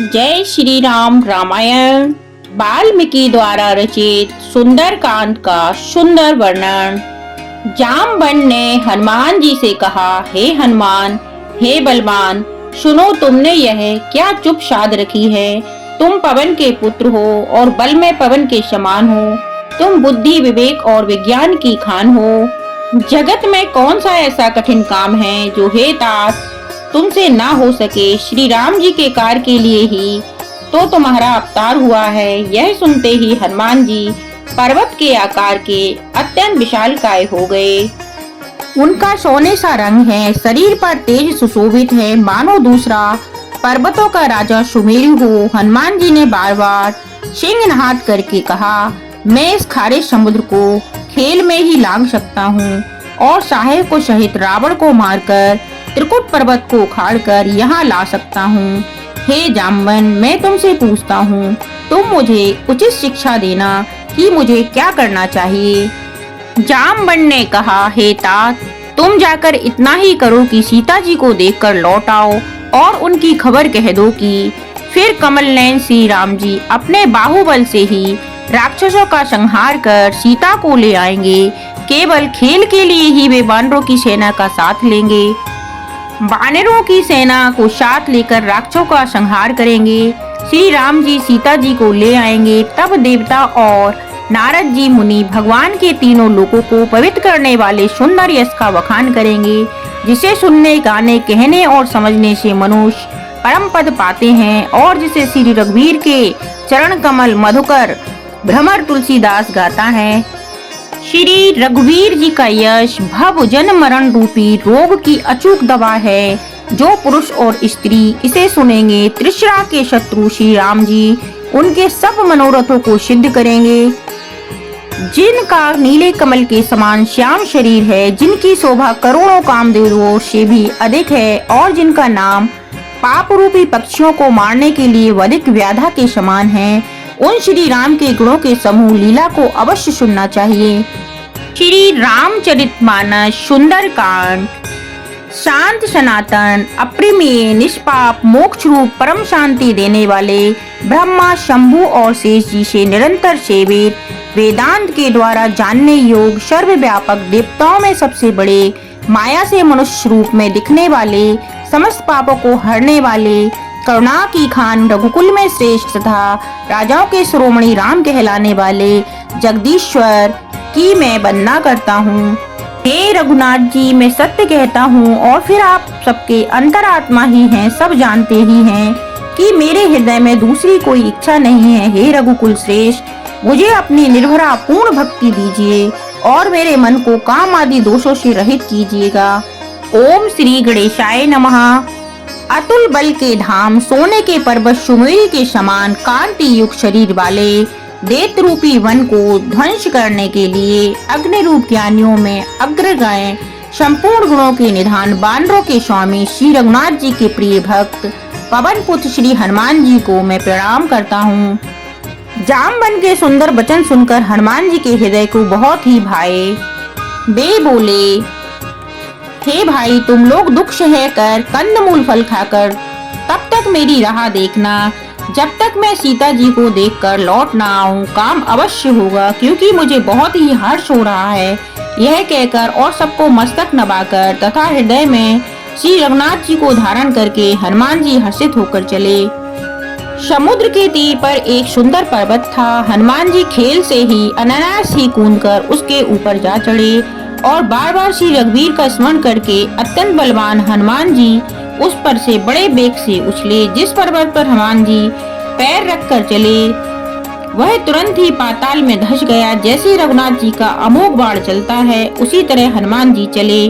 जय श्री राम रामायण वाल्मीकि द्वारा रचित सुंदरकांड का सुंदर वर्णन। जामवंत ने हनुमान जी से कहा, हे हनुमान, हे बलवान, सुनो, तुमने यह क्या चुप साध रखी है। तुम पवन के पुत्र हो और बल में पवन के समान हो। तुम बुद्धि, विवेक और विज्ञान की खान हो। जगत में कौन सा ऐसा कठिन काम है जो हे तात तुमसे ना हो सके। श्री राम जी के कार्य के लिए ही तो तुम्हारा अवतार हुआ है। यह सुनते ही हनुमान जी पर्वत के आकार के अत्यंत विशालकाय हो गए। उनका सोने सा रंग है, शरीर पर तेज सुशोभित है, मानो दूसरा पर्वतों का राजा सुमेरु हो। हनुमान जी ने बार बार सिंहनाद करके कहा, मैं इस खारे समुद्र को खेल में ही लांघ सकता हूँ और साहेब को सहित रावण को मारकर त्रिकुट पर्वत को उखाड़कर यहाँ ला सकता हूँ। हे जामवंत, मैं तुमसे पूछता हूँ, तुम मुझे उचित शिक्षा देना कि मुझे क्या करना चाहिए। जामवंत ने कहा, हे तात, तुम जाकर इतना ही करो कि सीता जी को देखकर लौट आओ और उनकी खबर कह दो कि फिर कमल नयन श्री राम जी अपने बाहुबल से ही राक्षसों का संहार कर सीता को ले आएंगे। केवल खेल के लिए ही वे वानरों की सेना का साथ लेंगे। वानरों की सेना को साथ लेकर राक्षसों का संहार करेंगे। श्री राम जी सीता जी को ले आएंगे। तब देवता और नारद जी मुनि भगवान के तीनों लोकों को पवित्र करने वाले सुंदर यश का बखान करेंगे, जिसे सुनने, गाने, कहने और समझने से मनुष्य परम पद पाते हैं और जिसे श्री रघुवीर के चरण कमल मधुकर भ्रमर तुलसीदास गाता है। श्री रघुवीर जी का यश भव जन्म मरण रूपी रोग की अचूक दवा है। जो पुरुष और स्त्री इसे सुनेंगे, त्रिशरा के शत्रु श्री राम जी उनके सब मनोरथों को सिद्ध करेंगे। जिनका नीले कमल के समान श्याम शरीर है, जिनकी शोभा करोड़ों कामदेवों से भी अधिक है और जिनका नाम पाप रूपी पक्षियों को मारने के लिए वधिक व्याधा के समान है, उन श्री राम के गुणों के समूह लीला को अवश्य सुनना चाहिए। श्री रामचरितमानस सुंदरकांड। शांत, सनातन, अप्रिमेय, निष्पाप, मोक्ष रूप परम शांति देने वाले ब्रह्मा, शंभु और शेष जी से निरंतर सेवित, वेदांत के द्वारा जानने योग, सर्वव्यापक, देवताओं में सबसे बड़े, माया से मनुष्य रूप में दिखने वाले, समस्त पापों को हरने वाले, करुणा की खान, रघुकुल में श्रेष्ठ तथा राजाओं के शिरोमणि राम कहलाने वाले जगदीश्वर की मैं वंदना करता हूँ। हे रघुनाथ जी, मैं सत्य कहता हूँ और फिर आप सबके अंतरात्मा ही हैं, सब जानते ही हैं कि मेरे हृदय में दूसरी कोई इच्छा नहीं है। हे रघुकुल श्रेष्ठ, मुझे अपनी निर्भरा पूर्ण भक्ति दीजिए और मेरे मन को काम आदि दोषों से रहित कीजिएगा। ओम श्री गणेशाय नमः। अतुल बल के धाम, सोने के पर्वत सुमेरु के समान कांति युक्त शरीर वाले दैत्य रूपी वन को ध्वंस करने के लिए अग्नि रूप ज्ञानियों में अग्रगण्य, संपूर्ण गुणों के निधान, वानरों के स्वामी श्री रघुनाथ जी के प्रिय भक्त पवन पुत्र श्री हनुमान जी को मैं प्रणाम करता हूँ। जामवंत के सुंदर वचन सुनकर हनुमान जी के हृदय को बहुत ही भाए। वे बोले, हे भाई, तुम लोग दुख सह कर, कंदमूल फल खाकर तब तक मेरी राह देखना जब तक मैं सीता जी को देखकर लौट ना आऊं। काम अवश्य होगा, क्योंकि मुझे बहुत ही हर्ष हो रहा है। यह कहकर और सबको मस्तक नवाकर तथा हृदय में श्री रघुनाथ जी को धारण करके हनुमान जी हर्षित होकर चले। समुद्र के तीर पर एक सुंदर पर्वत था। हनुमान जी खेल से ही अनायास ही कूदकर उसके ऊपर जा चढ़े और बार बार श्री रघुवीर का स्मरण करके अत्यंत बलवान हनुमान जी उस पर से बड़े वेग से उछले। जिस पर्वत पर हनुमान जी पैर रखकर चले, वह तुरंत ही पाताल में धंस गया। जैसे रघुनाथ जी का अमोघ बाण चलता है, उसी तरह हनुमान जी चले।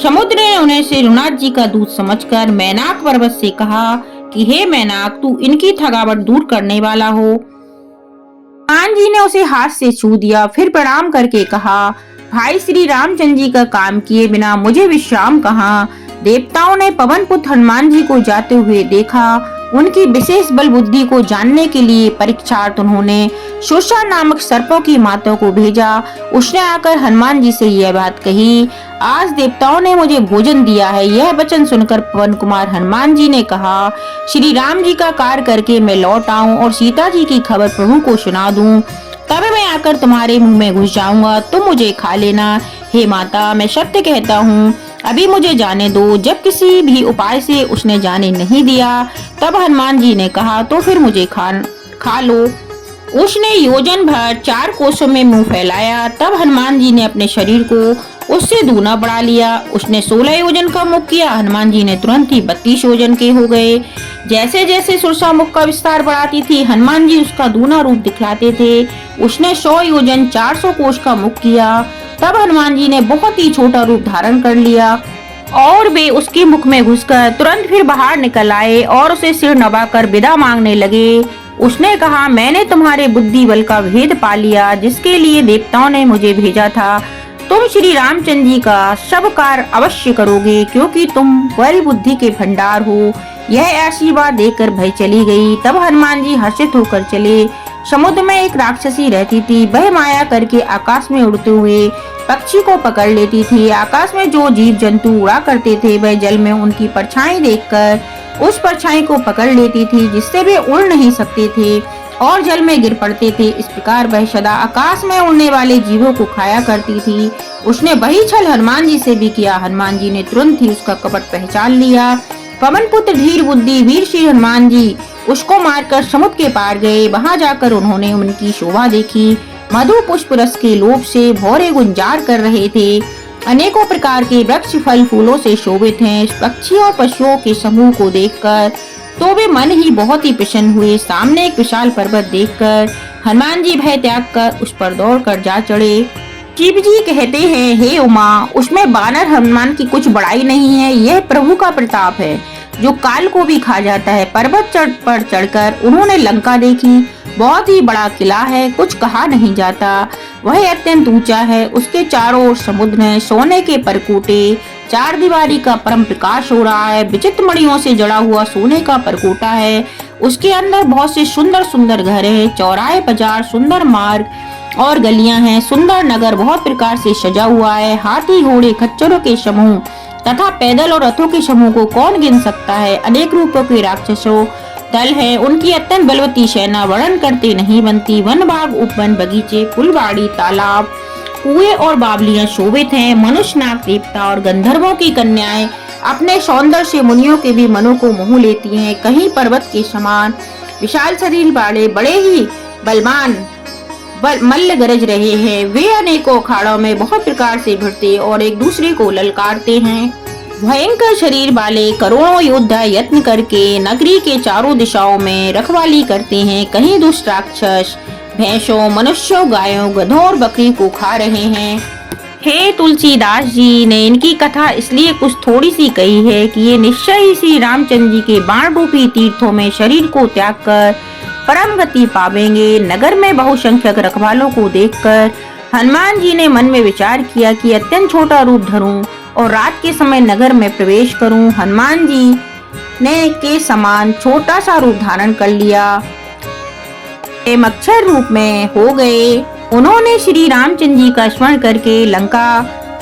समुद्र ने उन्हें श्री रघुनाथ जी का दूत समझकर मैनाक पर्वत से कहा कि हे मैनाक, तू इनकी थकावट दूर करने वाला हो। हनुमान जी ने उसे हाथ से छू दिया, फिर प्रणाम करके कहा, भाई, श्री रामचंद्र जी का काम किए बिना मुझे विश्राम कहाँ। देवताओं ने पवन पुत्र हनुमान जी को जाते हुए देखा उनकी विशेष बल बुद्धि को जानने के लिए परीक्षार्थ उन्होंने शोषा नामक सर्पों की माता को भेजा। उसने आकर हनुमान जी से यह बात कही, आज देवताओं ने मुझे भोजन दिया है। यह वचन सुनकर पवन कुमार हनुमान जी ने कहा, श्री राम जी का कार्य करके मैं लौट आऊं और सीता जी की खबर प्रभु को सुना दूं, तब मैं आकर तुम्हारे मुंह में घुस जाऊंगा, तुम मुझे खा लेना। हे माता, मैं सत्य कहता हूँ, अभी मुझे जाने दो। जब किसी भी उपाय से उसने जाने नहीं दिया, तब हनुमान जी ने कहा, तो फिर मुझे खा लो। उसने योजन भर 4 कोसों में मुंह फैलाया। तब हनुमान जी ने अपने शरीर को उससे दूना बढ़ा लिया। उसने 16 योजन का मुख किया। हनुमान जी ने तुरंत ही 32 योजन के हो गए। जैसे जैसे सुरसा मुख का विस्तार बढ़ाती थी, हनुमान जी उसका दूना रूप दिखलाते थे। उसने 100 योजन 400 कोस का मुख किया। तब हनुमान जी ने बहुत ही छोटा रूप धारण कर लिया और वे उसके मुख में घुसकर तुरंत फिर बाहर निकल आए और उसे सिर नवाकर विदा मांगने लगे। उसने कहा, मैंने तुम्हारे बुद्धि बल का भेद पा लिया, जिसके लिए देवताओं ने मुझे भेजा था। तुम श्री रामचंद्र जी का सब कार्य अवश्य करोगे, क्योंकि तुम बल बुद्धि के भंडार हो। यह आशीर्वाद देकर भय चली गई। तब हनुमान जी हर्षित होकर चले। समुद्र में एक राक्षसी रहती थी। वह माया करके आकाश में उड़ते हुए पक्षी को पकड़ लेती थी। आकाश में जो जीव जंतु उड़ा करते थे, वह जल में उनकी परछाई देखकर उस परछाई को पकड़ लेती थी, जिससे वे उड़ नहीं सकते थे और जल में गिर पड़ते थे। इस प्रकार वह सदा आकाश में उड़ने वाले जीवों को खाया करती थी। उसने वही छल हनुमान जी से भी किया। हनुमान जी ने तुरंत ही उसका कपट पहचान लिया। पवन पुत्र धीर बुद्धि वीर श्री हनुमान जी उसको मारकर समुद्र के पार गए। वहां जाकर उन्होंने उनकी शोभा देखी। मधु पुष्प रस के लोभ से भौरे गुंजार कर रहे थे। अनेकों प्रकार के वृक्ष फल फूलों से शोभित हैं। पक्षियों और पशुओं के समूह को देखकर तो वे मन ही बहुत ही प्रसन्न हुए। सामने एक विशाल पर्वत देखकर हनुमान जी भय त्याग कर उस पर दौड़कर जा चढ़े। शिव जी कहते हैं, हे उमा, उसमें बानर हनुमान की कुछ बड़ाई नहीं है। यह प्रभु का प्रताप है, जो काल को भी खा जाता है। पर्वत पर चढ़कर उन्होंने लंका देखी। बहुत ही बड़ा किला है, कुछ कहा नहीं जाता। वह अत्यंत ऊंचा है। उसके चारों ओर समुद्र है। सोने के परकोटे, 4 दीवारी का परम प्रकाश हो रहा है। विचित्र मणियों से जड़ा हुआ सोने का परकोटा है। उसके अंदर बहुत से सुंदर सुंदर घर है। चौराहे, बाजार, सुंदर मार्ग और गलियां हैं। सुंदर नगर बहुत प्रकार से सजा हुआ है। हाथी, घोड़े, खच्चरों के समूह तथा पैदल और रथों के समूह को कौन गिन सकता है। अनेक रूपों के राक्षसों दल है। उनकी अत्यंत बलवती सेना वर्णन करते नहीं बनती। वन बाग, उपवन, बगीचे, फुलवाड़ी, तालाब, कुएं और बावलियां शोभित हैं। मनुष्य, नाग, देवता और गंधर्वों की कन्याएं अपने सौंदर्य से मुनियों के भी मनों को मोह लेती हैं। कहीं पर्वत के समान विशाल शरीर वाले बड़े ही बलवान मल्ल गरज रहे हैं। वे अनेकों अखाड़ों में बहुत प्रकार से भिड़ते और एक दूसरे को ललकारते हैं। भयंकर शरीर वाले करोड़ों योद्धा यत्न करके नगरी के चारों दिशाओं में रखवाली करते हैं। कहीं दुष्ट राक्षस भैंसों, मनुष्यों, गायों, गधों और बकरी को खा रहे हैं। हे तुलसीदास जी ने इनकी कथा इसलिए कुछ थोड़ी सी कही है कि ये निश्चय ही श्री रामचंद्र जी के बाण रूपी तीर्थों में शरीर को त्याग कर परम गति पावेंगे। नगर में बहुसंख्यक रखवालों को देखकर हनुमान जी ने मन में विचार किया कि अत्यंत छोटा रूप धरूं और रात के समय नगर में प्रवेश करूं। हनुमान जी ने के समान छोटा सा रूप धारण कर लिया। अक्षर रूप में हो गए। उन्होंने श्री रामचंद्र जी का स्मरण करके लंका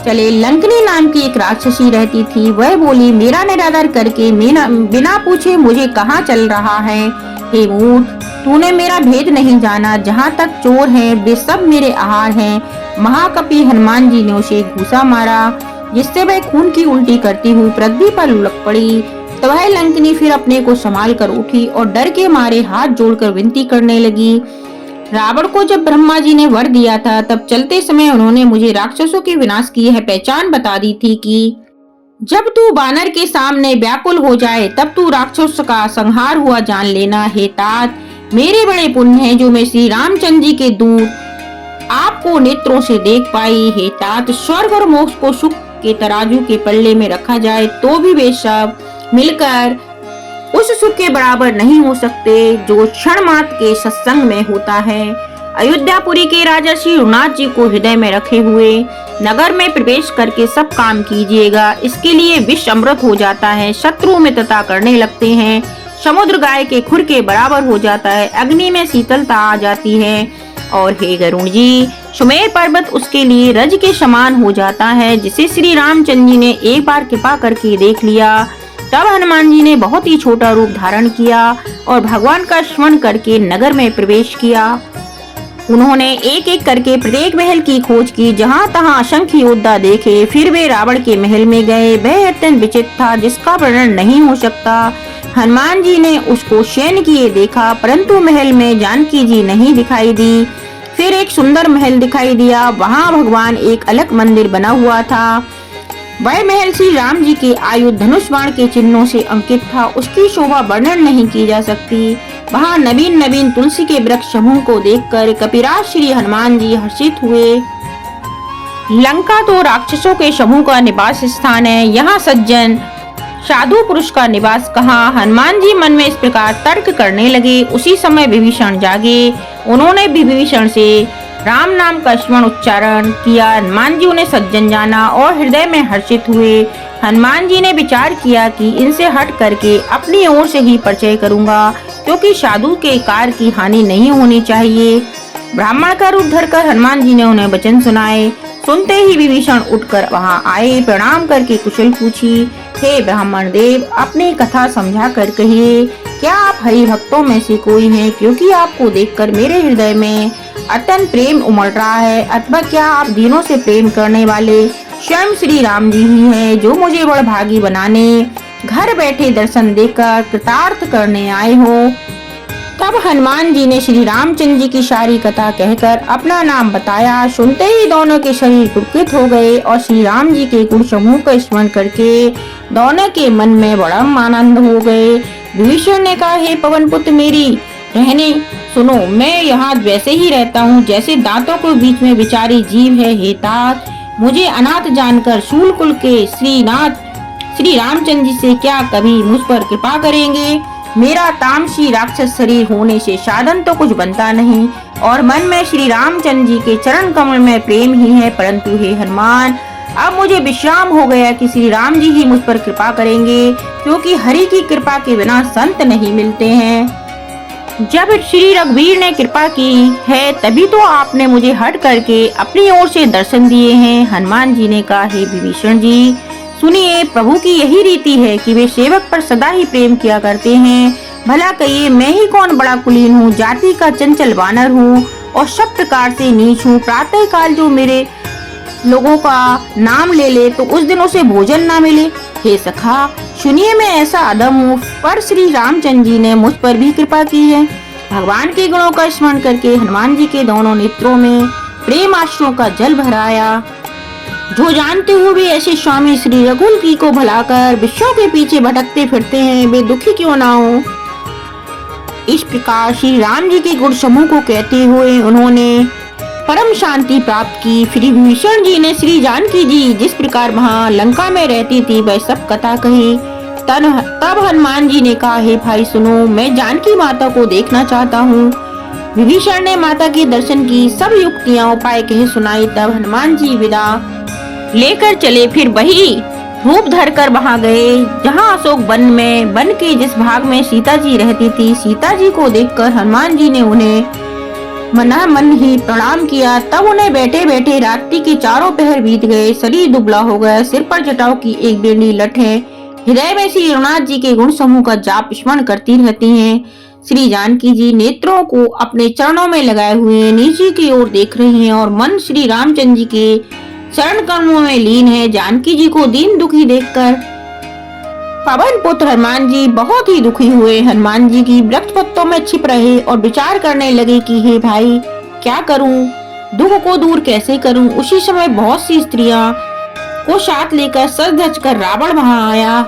चले। लंकनी नाम की एक राक्षसी रहती थी। वह बोली, मेरा निरादर करके बिना पूछे मुझे कहाँ चल रहा है। हे मूर्ख, तूने मेरा भेद नहीं जाना। जहाँ तक चोर हैं, वे सब मेरे आहार हैं। महाकपि हनुमान जी ने उसे घूसा मारा, जिससे वह खून की उल्टी करती हुई पृथ्वी पर लुढ़क पड़ी। तो वह लंकनी फिर अपने को संभाल कर उठी और डर के मारे हाथ जोड़कर विनती करने लगी। रावण को जब ब्रह्मा जी ने वर दिया था, तब चलते समय उन्होंने मुझे राक्षसों के विनाश की यह पहचान बता दी थी कि जब तू बानर के सामने व्याकुल हो जाए, तब तू राक्षस का संहार हुआ जान लेना। हे तात, मेरे बड़े पुण्य हैं जो मैं श्री रामचंद्र जी के दूत आपको नेत्रों से देख पाई। हे तात, स्वर्ग और मोक्ष को सुख के तराजू के पल्ले में रखा जाए तो भी वे सब मिलकर उस सुख के बराबर नहीं हो सकते जो क्षण मात्र के सत्संग में होता है। अयोध्यापुरी के राजा श्री रघुनाथ जी को हृदय में रखे हुए नगर में प्रवेश करके सब काम कीजिएगा। इसके लिए विष अमृत हो जाता है। शत्रु मित्रता करने लगते हैं। समुद्र गाय के खुर के बराबर हो जाता है, अग्नि में शीतलता आ जाती है। और हे गरुण जी, सुमेर पर्वत उसके लिए रज के समान हो जाता है, जिसे श्री रामचंद्र जी ने एक बार कृपा करके देख लिया। तब हनुमान जी ने बहुत ही छोटा रूप धारण किया और भगवान का स्मरण करके नगर में प्रवेश किया। उन्होंने एक एक करके प्रत्येक महल की खोज की, जहाँ तहाँ असंख्य योद्धा देखे। फिर वे रावण के महल में गए। वह अत्यंत विचित्र था, जिसका वर्णन नहीं हो सकता। हनुमान जी ने उसको शयन किए देखा, परंतु महल में जानकी जी नहीं दिखाई दी। फिर एक सुंदर महल दिखाई दिया, वहाँ भगवान एक अलग मंदिर बना हुआ था। वह महल श्री राम जी के आयुध धनुष बाण के चिन्हों से अंकित था। उसकी शोभा वर्णन नहीं की जा सकती। वहाँ नवीन नवीन तुलसी के वृक्ष समूह को देखकर कपिराज श्री हनुमान जी हर्षित हुए। लंका तो राक्षसों के समूह का निवास स्थान है, यहाँ सज्जन साधु पुरुष का निवास कहाँ। हनुमान जी मन में इस प्रकार तर्क करने लगे। उसी समय विभीषण जागे। उन्होंने विभीषण से राम नाम का स्मरण उच्चारण किया। हनुमान जी उन्हें सज्जन जाना और हृदय में हर्षित हुए। हनुमान जी ने विचार किया कि इनसे हट करके अपनी ओर से ही परिचय करूंगा, क्योंकि साधु के कार्य की हानि नहीं होनी चाहिए। ब्राह्मण का रूप धरकर हनुमान जी ने उन्हें वचन सुनाए। सुनते ही विभीषण उठकर वहां आए, प्रणाम करके कुशल पूछी। हे ब्राह्मण देव, अपनी कथा समझा कर कहिए, क्या आप हरि भक्तों में से कोई हैं? क्योंकि आपको देखकर मेरे हृदय में अत्यंत प्रेम उमड़ रहा है। अथवा क्या आप दिनों से प्रेम करने वाले स्वयं श्री राम जी ही हैं, जो मुझे बड़भागी बनाने घर बैठे दर्शन देकर कृतार्थ करने आए हो? तब हनुमान जी ने श्री रामचंद्र जी की सारी कथा कहकर अपना नाम बताया। सुनते ही दोनों के शरीर पुलकित हो गए और श्री राम जी के गुण समूह का स्मरण करके दोनों के मन में बड़ा आनंद हो गए। विभीषण ने कहा, हे पवन पुत्र, मेरी रहने सुनो। मैं यहाँ वैसे ही रहता हूँ जैसे दांतों के बीच में विचारी जीव है। हे तात, मुझे अनाथ जानकर शूलकुल के श्री रामचंद्र जी से क्या कभी मुझ पर कृपा करेंगे? मेरा तामसी राक्षस शरीर होने से साधन तो कुछ बनता नहीं और मन में श्री रामचंद्र जी के चरण कमल में प्रेम ही है। परंतु हे हनुमान, अब मुझे विश्राम हो गया कि श्री राम जी ही मुझ पर कृपा करेंगे, क्योंकि हरि की कृपा के बिना संत नहीं मिलते हैं। जब श्री रघुवीर ने कृपा की है, तभी तो आपने मुझे हट करके अपनी ओर से दर्शन दिए हैं। हनुमान जी ने कहा, हे विभीषण जी, सुनिए, प्रभु की यही रीति है कि वे सेवक पर सदा ही प्रेम किया करते हैं। भला कहिए, मैं ही कौन बड़ा कुलीन हूँ, जाति का चंचल वानर हूँ और सब प्रकार से नीच हूँ। प्रातः काल जो मेरे लोगों का नाम ले ले तो उस दिन उसे भोजन ना मिले। हे सखा, सुनिए, मैं ऐसा अधम हूँ, पर श्री रामचंद्र जी ने मुझ पर भी कृपा की है। भगवान के गुणों का स्मरण करके हनुमान जी के दोनों नेत्रों में प्रेम आंसुओं का जल भराया। जो जानते हुए भी ऐसे स्वामी श्री रघुल की को भलाकर विश्वों के पीछे भटकते फिरते हैं, वे दुखी क्यों ना हो। इस प्रकार श्री राम जी के गुण समूह को कहते हुए उन्होंने परम शांति प्राप्त की। फिर विभीषण जी ने श्री जानकी जी जिस प्रकार वहाँ लंका में रहती थी वह सब कथा कही। तब हनुमान जी ने कहा, हे भाई सुनो, मैं जानकी माता को देखना चाहता हूँ। विभीषण ने माता के दर्शन की सब युक्तियाँ उपाय कह सुनाई। तब हनुमान जी विदा लेकर चले। फिर वही रूप धरकर वहां गए जहां अशोक वन के जिस भाग में सीता जी रहती थी। सीता जी को देखकर हनुमान जी ने उन्हें मना मन ही प्रणाम किया। तब उन्हें बैठे बैठे रात्रि के चारों पहर बीत गए। शरीर दुबला हो गया, सिर पर जटाओं की एक बेड़ी लठ है। हृदय में श्री रघुनाथ जी के गुण समूह का जाप स्मरण करती रहती हैं। श्री जानकी जी नेत्रों को अपने चरणों में लगाए हुए नीचे की ओर देख रही हैं और मन श्री रामचंद्र जी के चरण कमलों में लीन है। जानकी जी को दीन दुखी देखकर पवन पुत्र हनुमान जी बहुत ही दुखी हुए। हनुमान जी की वृक्ष पत्तों में छिप रहे और विचार करने लगे कि हे भाई, क्या करूं, दुख को दूर कैसे करूं। उसी समय बहुत सी स्त्रियां को साथ लेकर सज धज कर रावण वहां आया।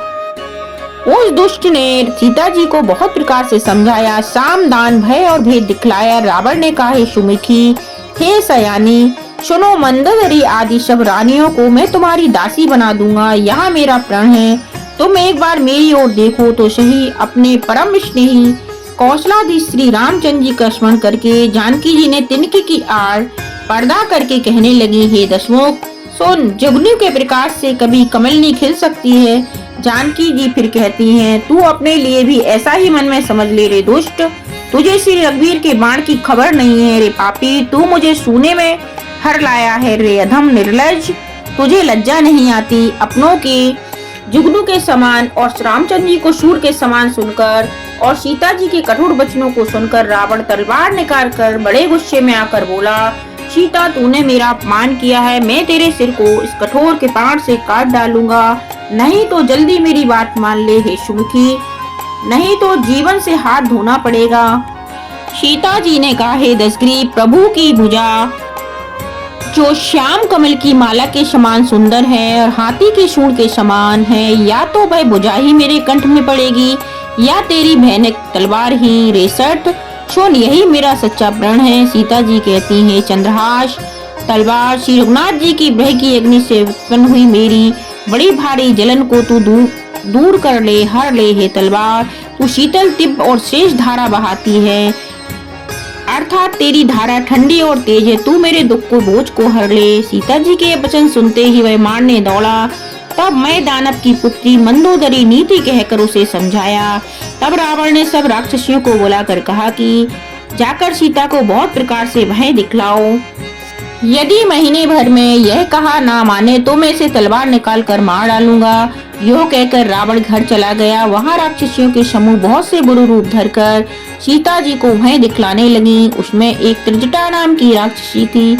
उस दुष्ट ने सीता जी को बहुत प्रकार से समझाया, साम दान भय और भेद दिखलाया। रावण ने कहा, हे सुमुखी, हे सयानी, सुनो, मंदोदरी आदि सब रानियों को मैं तुम्हारी दासी बना दूंगा। यहाँ मेरा प्रण है, तुम एक बार मेरी ओर देखो तो सही। अपने परम स्नेही कौशलाधीश श्री रामचंद्र जी का स्मरण करके जानकी जी ने तिनके की आड़ पर्दा करके कहने लगी, हे दशमुख, सुन, जुगनू के प्रकाश से कभी कमलनी खिल सकती है, जानकी जी फिर कहती हैं, तू अपने लिए भी ऐसा ही मन में समझ ले रे दुष्ट। तुझे श्री रघुवीर के बाण की खबर नहीं है रे पापी। तू मुझे सोने में हर लाया है रे अधम निर्लज। तुझे लज्जा नहीं आती अपनों के जुगनू के समान और रामचंद्र जी को सूर के समान सुनकर और सीता जी के कठोर वचनों को सुनकर रावण तलवार निकाल कर बड़े गुस्से में आकर बोला, सीता तूने मेरा अपमान किया है, मैं तेरे सिर को इस कठोर के बाण से काट डालूंगा। नहीं तो जल्दी मेरी बात मान ले हे सुमुखी, नहीं तो जीवन से हाथ धोना पड़ेगा। सीता जी ने कहा, हे दशग्रीव, प्रभु की भुजा जो श्याम कमल की माला के समान सुंदर है और हाथी के सूंड के समान है, या तो वह भुजा ही मेरे कंठ में पड़ेगी या तेरी भयानक तलवार ही। रेसठ सुन, यही मेरा सच्चा प्रण है। सीता जी कहती हैं, चंद्रहास तलवार श्री रघुनाथ जी की ब्रह की अग्नि से उत्पन्न हुई मेरी बड़ी भारी जलन को तू दूर कर ले, हर ले हे तलवार। तू शीतल तिब्ब और शेष धारा बहाती है, अर्थात तेरी धारा ठंडी और तेज है। तू मेरे दुख को बोझ को हर ले। सीता जी के वचन सुनते ही वह मारने दौड़ा। तब मैं दानव की पुत्री मंदोदरी नीति कहकर उसे समझाया। तब रावण ने सब राक्षसियों को बुलाकर कहा कि जाकर सीता को बहुत प्रकार से भय दिखलाओ। यदि महीने भर में यह कहा ना माने तो मैं इसे तलवार निकाल कर मार डालूंगा। यो कहकर रावण घर चला गया। वहाँ राक्षसियों के समूह बहुत से बुरे रूप धरकर सीता जी को भय दिखलाने लगी। उसमें एक त्रिजटा नाम की राक्षसी थी।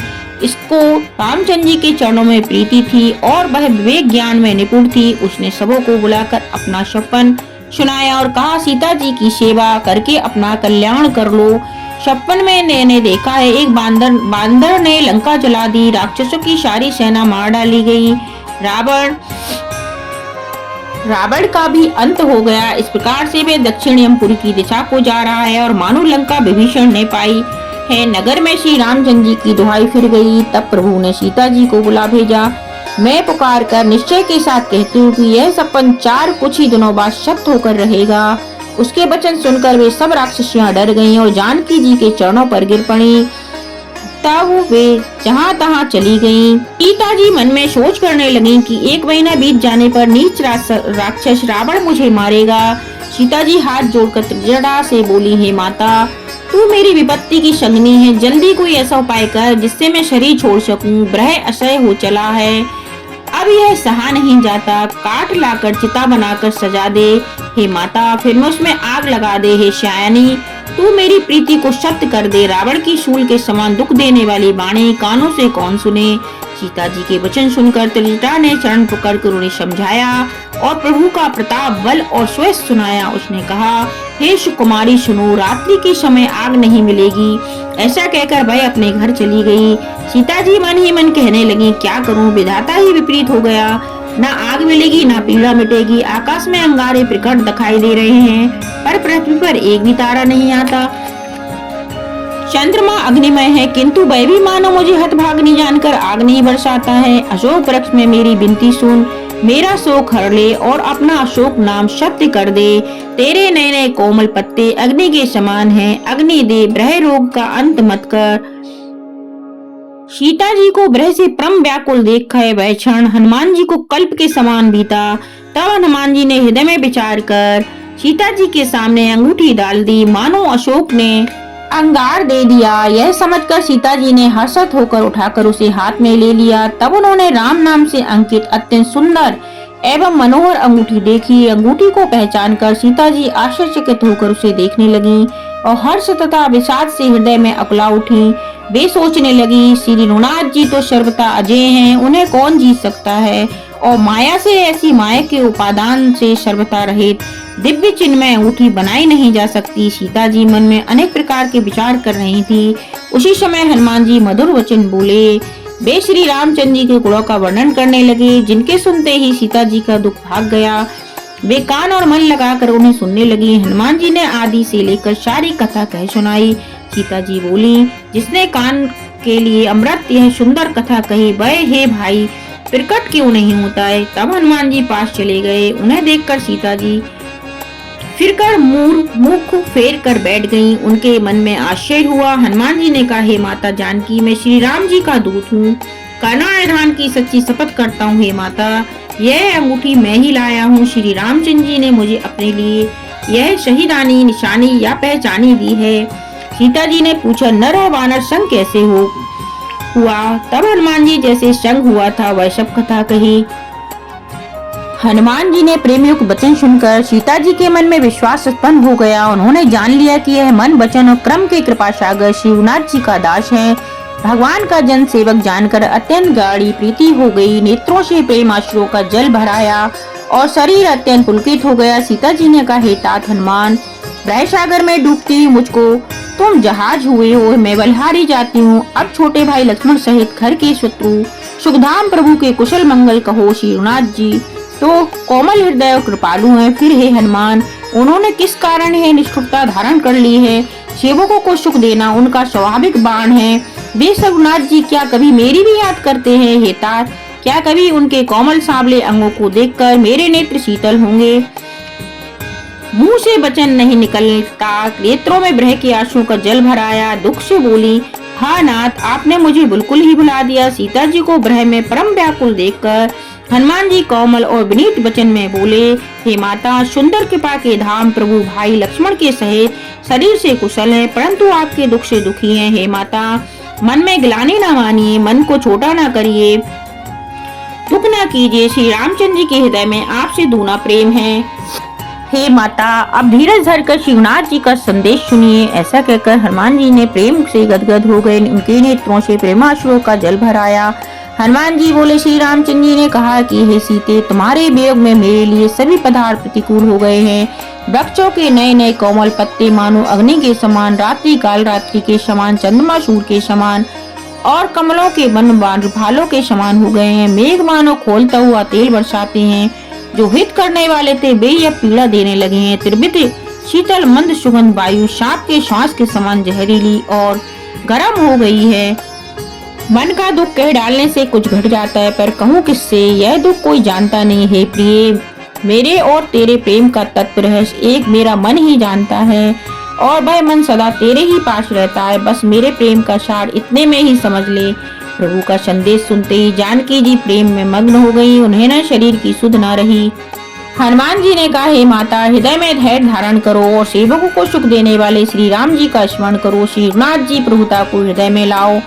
इसको रामचंद्र जी के चरणों में प्रीति थी और वह विवेक ज्ञान में निपुण थी। उसने सबों को बुलाकर अपना सपन सुनाया और कहा, सीता जी की सेवा करके अपना कल्याण कर लो। सपन में मैंने देखा है, एक बांदर ने लंका जला दी, राक्षसों की सारी सेना मार डाली गई, रावण का भी अंत हो गया। इस प्रकार से वे दक्षिण यमपुरी की दिशा को जा रहा है और मानो लंका विभीषण ने पाई है। नगर में श्री रामचंद्र जी की दुहाई फिर गई। तब प्रभु ने सीता जी को बुला भेजा। मैं पुकार कर निश्चय के साथ कहती हूँ कि यह सपन कुछ ही दिनों बाद सत्य होकर रहेगा। उसके वचन सुनकर वे सब राक्षसियां डर गईं और जानकी जी के चरणों पर गिर पड़ी। तब वे जहाँ तहाँ चली गईं। सीता जी मन में सोच करने लगी कि एक महीना बीत जाने पर नीच राक्षस रावण मुझे मारेगा। सीता जी हाथ जोड़कर त्रिजटा से बोली, हे माता, तू मेरी विपत्ति की संगनी है, जल्दी कोई ऐसा उपाय कर जिससे मैं शरीर छोड़ सकूं। ग्रह असह्य हो चला है, अब यह सहा नहीं जाता। काट लाकर चिता बनाकर सजा दे हे माता, फिर मैं उसमें आग लगा दे हे श्यायनी। तू मेरी प्रीति को सत्य कर दे। रावण की शूल के समान दुख देने वाली वाणी कानों से कौन सुने। सीता जी के वचन सुनकर त्रिजटा ने चरण पकड़कर उन्हें समझाया और प्रभु का प्रताप बल और स्वयं सुनाया। उसने कहा, हे सुकुमारी सुनो, रात्रि के समय आग नहीं मिलेगी। ऐसा कहकर वह अपने घर चली गई। सीता जी मन ही मन कहने लगी, क्या करूं, विधाता ही विपरीत हो गया। ना आग मिलेगी ना पीड़ा मिटेगी। आकाश में अंगारे प्रकट दिखाई दे रहे हैं पर पृथ्वी पर एक भी तारा नहीं आता। चंद्रमा अग्निमय है किंतु वह भी मानो मुझे हतभाग्नि जानकर आग नहीं बरसाता है। अशोक वृक्ष में मेरी विनती सुन, मेरा शोक हर ले और अपना अशोक नाम सत्य कर दे। तेरे नए नए कोमल पत्ते अग्नि के समान हैं, अग्नि दे, ब्रह रोग का अंत मत कर। सीता जी को ब्रह से परम व्याकुल देखकर वह क्षण हनुमान जी को कल्प के समान बीता। तब हनुमान जी ने हृदय में विचार कर सीता जी के सामने अंगूठी डाल दी, मानो अशोक ने अंगार दे दिया। यह समझकर सीता जी ने हर्षित होकर उठाकर उसे हाथ में ले लिया। तब उन्होंने राम नाम से अंकित अत्यंत सुंदर एवं मनोहर अंगूठी देखी। अंगूठी को पहचानकर सीता जी आश्चर्यचकित होकर उसे देखने लगी और हर्ष तथा विषाद से हृदय में अकुला उठी। वे सोचने लगी, श्री रघुनाथ जी तो सर्वथा अजय हैं, उन्हें कौन जीत सकता है, और माया से ऐसी माया के उपादान से सर्वथा रहित दिव्य चिन्मय अंगूठी बनाई नहीं जा सकती। सीता जी मन में अनेक प्रकार के विचार कर रही थी। उसी समय हनुमान जी मधुर वचन बोले। वे श्री रामचंद्र जी के गुणों का वर्णन करने लगे, जिनके सुनते ही सीता जी का दुख भाग गया। वे कान और मन लगाकर उन्हें सुनने लगी। हनुमान जी ने आदि से लेकर सारी कथा कह सुनाई। सीता जी बोली, जिसने कान के लिए अमृत यह सुंदर कथा कही, वह हे भाई प्रकट क्यों नहीं होता है। तब हनुमान जी पास चले गए। उन्हें देखकर सीता जी फिरकर मुख फेर कर बैठ गईं। उनके मन में आश्चर्य हुआ। हनुमान जी ने कहा, हे माता जानकी, मैं श्री राम जी का दूत हूँ। कर्णाधान की सच्ची शपथ करता हूँ हे माता, यह अंगूठी मैं ही लाया हूँ। श्री रामचंद्र जी ने मुझे अपने लिए यह शहीदानी निशानी या पहचानी दी है। सीता जी ने पूछा, नर और वानर संग कैसे हुआ? तब हनुमान जी जैसे संग हुआ था वह सब कथा कही। हनुमान जी ने प्रेम युक्त वचन सुनकर सीता जी के मन में विश्वास उत्पन्न हो गया। उन्होंने जान लिया कि यह मन वचन और क्रम के कृपा सागर शिवनाथ जी का दास है। भगवान का जन सेवक जानकर अत्यंत गाढ़ी प्रीति हो गई। नेत्रों से प्रेम आश्रुओं का जल भराया और शरीर अत्यंत पुलकित हो गया। सीता जी ने कहा, हे तात हनुमान, भय सागर में डूबती मुझको तुम जहाज हुए हो, मैं बलहारी जाती हूँ। अब छोटे भाई लक्ष्मण सहित घर के शत्रु सुखधाम प्रभु के कुशल मंगल कहो। शिवनाथ जी तो कोमल हृदय और कृपालु हैं। फिर हे हनुमान, उन्होंने किस कारण है निष्ठुरता धारण कर ली है? सेवकों को सुख देना उनका स्वाभाविक बाण है। वे रघुनाथ जी क्या कभी मेरी भी याद करते हैं? हे तात, क्या कभी उनके कोमल सांवले अंगों को देखकर मेरे नेत्र शीतल होंगे? मुंह से वचन नहीं निकलता, नेत्रों में भय के आंसुओं का जल भराया। दुख से बोली, हाँ नाथ, आपने मुझे बिल्कुल ही भुला दिया। सीता जी को भय में परम व्याकुल देखकर हनुमान जी कोमल और विनीत वचन में बोले, हे माता, सुंदर कृपा के धाम प्रभु भाई लक्ष्मण के सहित शरीर से कुशल है, परंतु आपके दुख से दुखी हैं। हे माता, मन में ग्लानि न मानिए, मन को छोटा न करिए, दुख न कीजिए। श्री रामचंद्र जी के हृदय में आपसे दूना प्रेम है। हे माता, अब धीरज धरकर शिवनाथ जी का संदेश सुनिए। ऐसा कहकर हनुमान जी ने प्रेम से गदगद हो गए। उनके नेत्रों से प्रेमाश्रुओं का जल भराया। हनुमान जी बोले, श्री रामचंद्र जी ने कहा कि हे सीते, तुम्हारे वियोग में मेरे लिए सभी पदार्थ प्रतिकूल हो गए हैं। वृक्षों के नए नए कोमल पत्ते मानो अग्नि के समान, रात्रि काल रात्रि के समान, चंद्रमा सूर्य के समान और कमलों के वन भालों के समान हो गए हैं। मेघ मानो खोलता हुआ तेल बरसाते हैं। जो हित करने वाले थे वे अब पीड़ा देने लगे हैं। त्रिविध शीतल मंद सुगंध वायु सांप के श्वास के समान जहरीली और गर्म हो गई है। मन का दुख कह डालने से कुछ घट जाता है, पर कहूँ किससे? यह दुख कोई जानता नहीं है। प्रिय, मेरे और तेरे प्रेम का तत्व रहस्य एक मेरा मन ही जानता है और वह मन सदा तेरे ही पास रहता है। बस मेरे प्रेम का सार इतने में ही समझ ले। प्रभु का संदेश सुनते ही जानकी जी प्रेम में मग्न हो गई। उन्हें न शरीर की सुध न रही। हनुमान जी ने कहा, हे माता, हृदय में धैर्य धारण करो और सेवकों को सुख देने वाले श्री राम जी का स्मरण करो। शिवनाथ जी प्रभुता को हृदय में लाओ।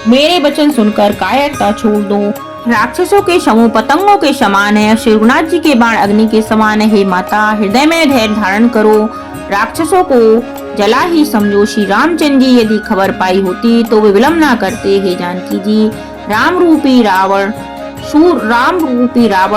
मेरे वचन सुनकर कायरता छोड़ दो। राक्षसों के समूह पतंगों के समान है, शिवनाथ जी के बाण अग्नि के समान है। हे माता, हृदय में धैर्य धारण करो, राक्षसों को जला ही समझो। श्री रामचंद्र जी यदि खबर पाई होती तो वे विलम्ब ना करते। हे जानकी जी, राम रूपी रावण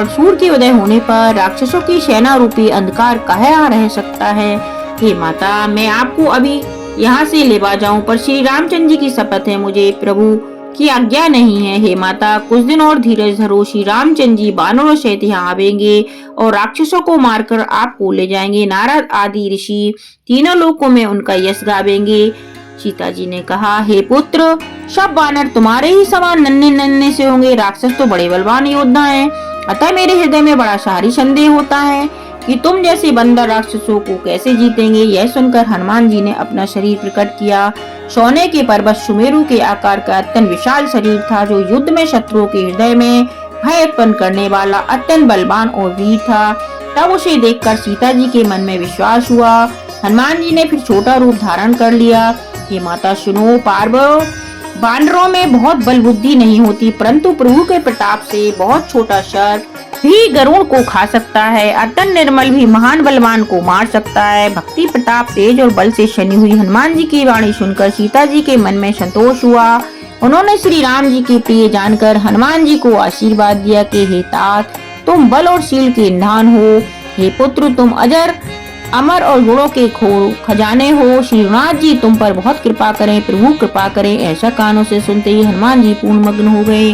सूर्य के उदय होने पर राक्षसों की सेना रूपी अंधकार कहाँ रह सकता है? हे माता, मैं आपको अभी यहाँ से लेवा जाऊं, पर श्री रामचंद्र जी की शपथ है, मुझे प्रभु की आज्ञा नहीं है। हे माता, कुछ दिन और धीरज धरो। श्री रामचंद्र जी वानरों सहित यहाँ आवेंगे और राक्षसों को मारकर आपको ले जाएंगे। नारद आदि ऋषि तीनों लोकों में उनका यश गावेंगे। सीता जी ने कहा, हे पुत्र, सब वानर तुम्हारे ही समान नन्हे नन्हे से होंगे। राक्षस तो बड़े बलवान योद्धा हैं, अतः मेरे हृदय में बड़ा सारी संदेह होता है कि तुम जैसे बंदर राक्षसों को कैसे जीतेंगे। यह सुनकर हनुमान जी ने अपना शरीर प्रकट किया। सोने के पर्वत सुमेरु के आकार का अत्यंत विशाल शरीर था, जो युद्ध में शत्रुओं के हृदय में भय उत्पन्न करने वाला अत्यंत बलवान और वीर था। तब उसे देखकर सीता जी के मन में विश्वास हुआ। हनुमान जी ने फिर छोटा रूप धारण कर लिया। हे माता सुनो, वानरों में बहुत बल बुद्धि नहीं होती, परंतु प्रभु के प्रताप से बहुत छोटा सर्प भी गरुड़ को खा सकता है। अत्यंत निर्मल भी महान बलवान को मार सकता है। भक्ति प्रताप तेज और बल से शनि हुई हनुमान जी की वाणी सुनकर सीता जी के मन में संतोष हुआ। उन्होंने श्री राम जी के प्रिय जानकर हनुमान जी को आशीर्वाद दिया कि हे तात, तुम बल और शील के निधान हो। हे पुत्र, तुम अजर अमर और गुणों के खजाने हो। श्रीनाथ जी तुम पर बहुत कृपा करें, प्रभु कृपा करें। ऐसा कानों से सुनते ही हनुमान जी पूर्ण मग्न हो गए।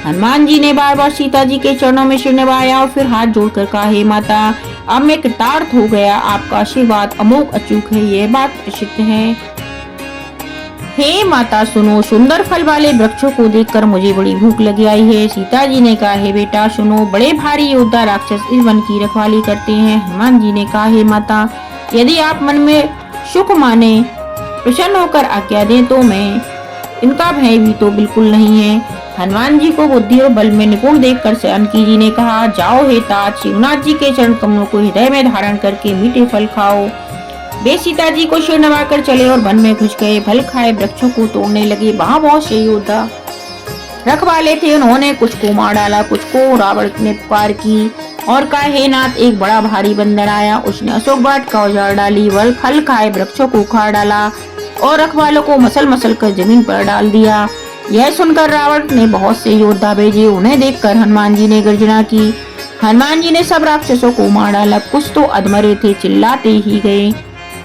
हनुमान जी ने बार बार सीता जी के चरणों में सिर नवाया और फिर हाथ जोड़कर कहा, हे माता, अब मैं कृतार्थ हो गया। आपका आशीर्वाद अमोघ अचूक है, यह बात प्रसिद्ध है। हे माता सुनो, सुंदर फल वाले वृक्षों को देखकर मुझे बड़ी भूख लगी आई है। सीता जी ने कहा, हे बेटा सुनो, बड़े भारी योद्धा राक्षस इस वन की रखवाली करते हैं। हनुमान जी ने कहा, हे माता, यदि आप मन में सुख माने प्रसन्न होकर आज्ञा दें तो मैं इनका भय भी तो बिल्कुल नहीं है। हनुमान जी को बुद्धि और बल में निपुण देखकर जानकी जी ने कहा, जाओ हे तात, शिवनाथ जी के चरण कमलों को हृदय में धारण करके मीठे फल खाओ। वे सीता जी को सिर नवाकर चले और वन में घुस गए। फल खाए वृक्षों को तोड़ने लगे। वहाँ बहुत से योद्धा रखवाले थे, उन्होंने कुछ को मार डाला, कुछ को। रावण ने पुकार की और कहा, हे नाथ, एक बड़ा भारी बंदर आया, उसने अशोक वाट का उजाड़ डाली, वल फल खाए वृक्षों को उखाड़ डाला और रखवालों को मसल मसल कर जमीन पर डाल दिया। यह सुनकर रावण ने बहुत से योद्धा भेजे। उन्हें देखकर हनुमान जी ने गर्जना की। हनुमान जी ने सब राक्षसों को मार डाला, कुछ तो अधमरे थे, चिल्लाते ही गए।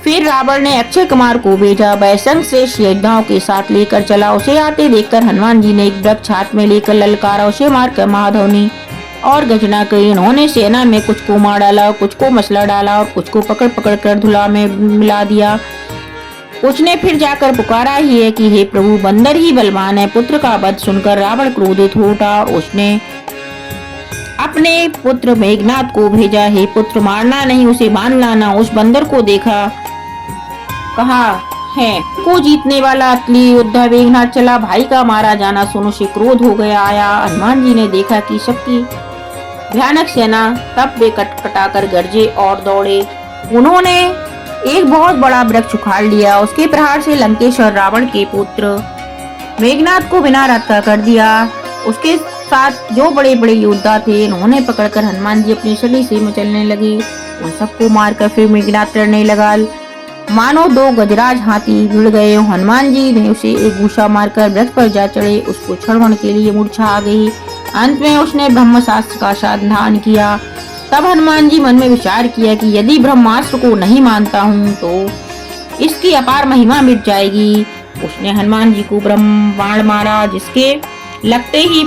फिर रावण ने अक्षय कुमार को भेजा, वह संग से योद्धाओं के साथ लेकर चला। उसे आते देखकर हनुमान जी ने एक वृक्ष हाथ में लेकर ललकारा, उसे मारकर महाधवनी और गर्जना करी। उन्होंने सेना में कुछ को मार डाला, कुछ को मसला डाला और कुछ को पकड़ पकड़ कर धुला में मिला दिया। उसने फिर जाकर पुकारा ही है कि हे प्रभु, बंदर ही बलवान है। पुत्र का वध सुनकर रावण क्रोधित हो उठा। उसने अपने पुत्र मेघनाथ को भेजा, हे पुत्र, मारना नहीं, उसे बांध लाना। उस बंदर को देखा, कहा है को जीतने वाला अतली योद्धा मेघनाथ चला। भाई का मारा जाना सुन उसे क्रोध हो गया आया। हनुमान जी ने देखा कि सबकी भयानक सेना, तब वे कटकटाकर गरजे और दौड़े। उन्होंने एक बहुत बड़ा वृक्ष उखाड़ लिया। उसके प्रहार से लंकेश्वर रावण के पुत्र मेघनाथ को बिना रथ का कर दिया। उसके साथ जो बड़े बड़े योद्धा थे, उन्होंने पकड़कर हनुमान जी अपनी शैली से मचलने लगे। उन सबको मारकर फिर मेघनाथ लड़ने लगा। मानो दो गजराज हाथी भिड़ गए। हनुमान जी ने उसे एक घूसा मारकर वृक्ष पर जा चढ़े। उसको क्षण के लिए मूर्छा आ गई। अंत में उसने ब्रह्मशास्त्र का साधन किया। तब हनुमान जी मन में विचार किया कि यदि ब्रह्मास्त्र को नहीं मानता हूँ तो इसकी अपार महिमा मिट जाएगी। उसने हनुमान जी को ब्रह्म बाण मारा, जिसके लगते ही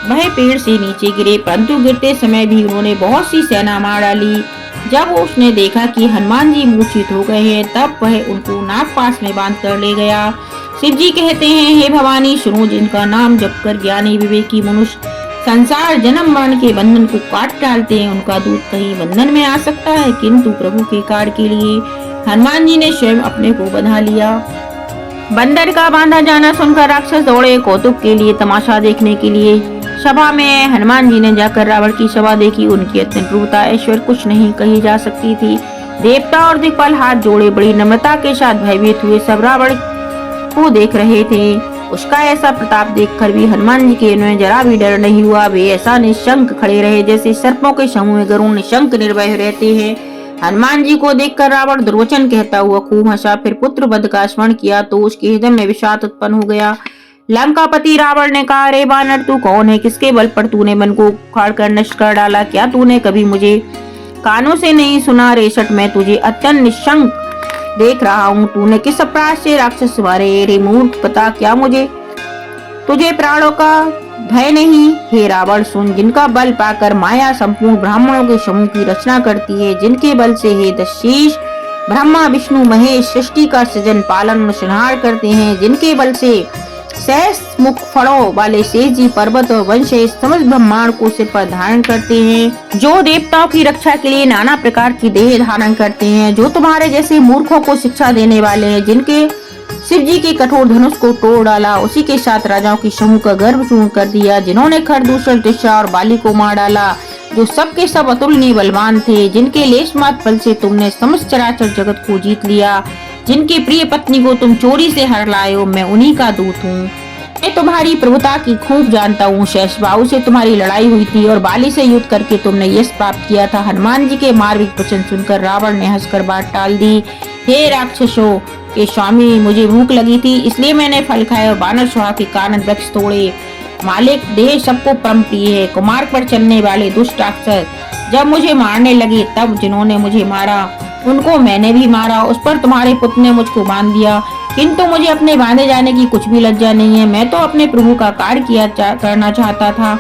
वह पेड़ से नीचे गिरे, परंतु गिरते समय भी उन्होंने बहुत सी सेना मार डाली। जब उसने देखा कि हनुमान जी मूर्छित हो गए हैं, तब वह उनको नागपाश में बांध कर ले गया। शिव जी कहते हैं, हे भवानी, सुनो, जिनका नाम जप कर ज्ञानी विवेकी मनुष्य संसार जन्म मरण के बंधन को काट डालते हैं, उनका दूत कहीं बंधन में आ सकता है, किंतु प्रभु के कार्य के लिए हनुमान जी ने स्वयं अपने को बंधा लिया। बंदर का बांधा जाना सुनकर राक्षस दौड़े कौतुक के लिए, तमाशा देखने के लिए। सभा में हनुमान जी ने जाकर रावण की सभा देखी। उनकी अत्यंत क्रूरता, ऐश्वर्य कुछ नहीं कही जा सकती थी। देवता और दिक्पाल हाथ जोड़े बड़ी नम्रता के साथ भयभीत हुए सब रावण को देख रहे थे। उसका ऐसा प्रताप देखकर भी हनुमान जी के में जरा भी डर नहीं हुआ। वे ऐसा निशंक खड़े रहे जैसे सर्पों के समूह में गरुड़ निशंक निर्भय रहते हैं। हनुमान जी को देखकर रावण दुर्वचन कहता हुआ खूब हंसा। फिर पुत्र वध का स्मरण किया तो उसके हृदय में विषाद उत्पन्न हो गया। लंकापति रावण ने कहा, अरे बानर, तू कौन है? किसके बल पर तूने मन को उखाड़ कर नष्ट कर डाला? क्या तूने कभी मुझे कानों से नहीं सुना? रेशट, मैं तुझे अत्यंत निशंक देख रहा हूँ। तूने किस अपराध से राक्षस मारे? रे मूर्ख, पता क्या मुझे तुझे प्राणों का भय नहीं? हे रावण, सुन, जिनका बल पाकर माया संपूर्ण ब्राह्मणों के समूह की रचना करती है, जिनके बल से हे दशीष ब्रह्मा विष्णु महेश सृष्टि का सृजन पालन संहार करते हैं, जिनके बल से सहस मुख फड़ों वाले शेष जी पर्वत और वंश समस्त ब्रह्मांड को सिर पर धारण करते हैं, जो देवताओं की रक्षा के लिए नाना प्रकार की देह धारण करते हैं, जो तुम्हारे जैसे मूर्खों को शिक्षा देने वाले हैं, जिनके शिव जी के कठोर धनुष को तोड़ डाला, उसी के साथ राजाओं की समूह का गर्भ चूर्ण कर दिया, जिन्होंने खरदूषण दिशा और बाली को मार डाला, जो सबके सब अतुलनीय बलवान थे, जिनके लेश मात्र बल से तुमने समस्त चराचर जगत को जीत लिया, जिनकी प्रिय पत्नी को तुम चोरी से हर लाए हो, मैं उन्हीं का दूत हूँ। मैं तुम्हारी प्रभुता की खूब जानता हूँ। शेषबाहु से तुम्हारी लड़ाई हुई थी और बाली से युद्ध करके तुमने यश प्राप्त किया था। हनुमान जी के मार्मिक वचन सुनकर रावण ने हंसकर बात टाल दी। हे राक्षसों के स्वामी, मुझे भूख लगी थी, इसलिए मैंने फल खाए और बानर सुहा के कारण वृक्ष तोड़े। मालिक, देह सबको परम प्रिय है। कुमार्ग पर चलने वाले दुष्ट राक्षस जब मुझे मारने लगे, तब जिन्होंने मुझे मारा उनको मैंने भी मारा। उस पर तुम्हारे पुत्र ने मुझको बांध दिया, किंतु मुझे अपने बांधे जाने की कुछ भी लज्जा नहीं है। मैं तो अपने प्रभु का कार्य करना चाहता था।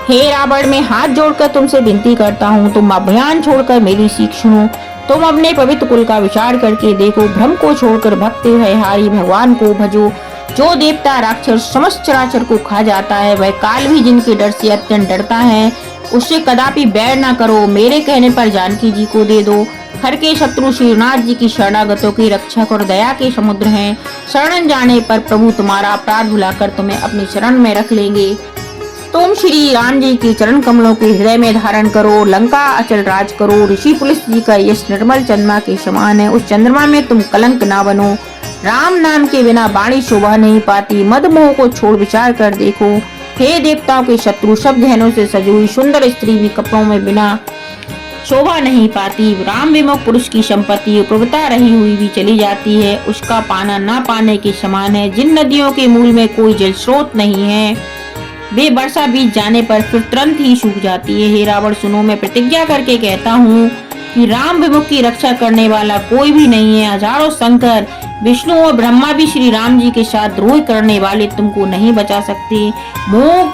हे रावण, मैं हाथ जोड़कर तुमसे विनती करता हूँ, तुम अभियान छोड़कर मेरी सीख सुनो। तुम अपने पवित्र कुल का विचार करके देखो, भ्रम को छोड़कर भक्त हरि भगवान को भजो। जो देवता राक्षस समस्त चराचर को खा जाता है, वह काल भी जिनके डर से अत्यंत डरता है, उससे कदापि बैर ना करो। मेरे कहने पर जानकी जी को दे दो। खर के शत्रु श्रीनाथ जी की शरणागतों की रक्षक और दया के समुद्र हैं। शरण जाने पर प्रभु तुम्हारा अपराध भुलाकर तुम्हें अपनी शरण में रख लेंगे। तुम श्री राम जी के चरण कमलों के हृदय में धारण करो। लंका अचल राज करो। ऋषि पुलिस जी का यश निर्मल चंद्रमा के समान है। उस चंद्रमा में तुम कलंक ना बनो। राम नाम के बिना वाणी शोभा नहीं पाती। मद मोह को छोड़ विचार कर देखो। हे देवताओं के शत्रु, सब गहनों से सजी हुई सुंदर स्त्री भी कपड़ों में बिना शोभा नहीं पाती। राम विमुख पुरुष की संपत्ति प्रभुता रही हुई भी चली जाती है। उसका पाना ना पाने के समान है। जिन नदियों के मूल में कोई जल स्रोत नहीं है, वे वर्षा बीत जाने पर फिर तुरंत ही सूख जाती है। हे रावण सुनो, मैं प्रतिज्ञा करके कहता हूँ कि राम विमुख की रक्षा करने वाला कोई भी नहीं है। हजारों शंकर, विष्णु और ब्रह्मा भी श्री राम जी के साथ द्रोह करने वाले तुमको नहीं बचा सकते। मोह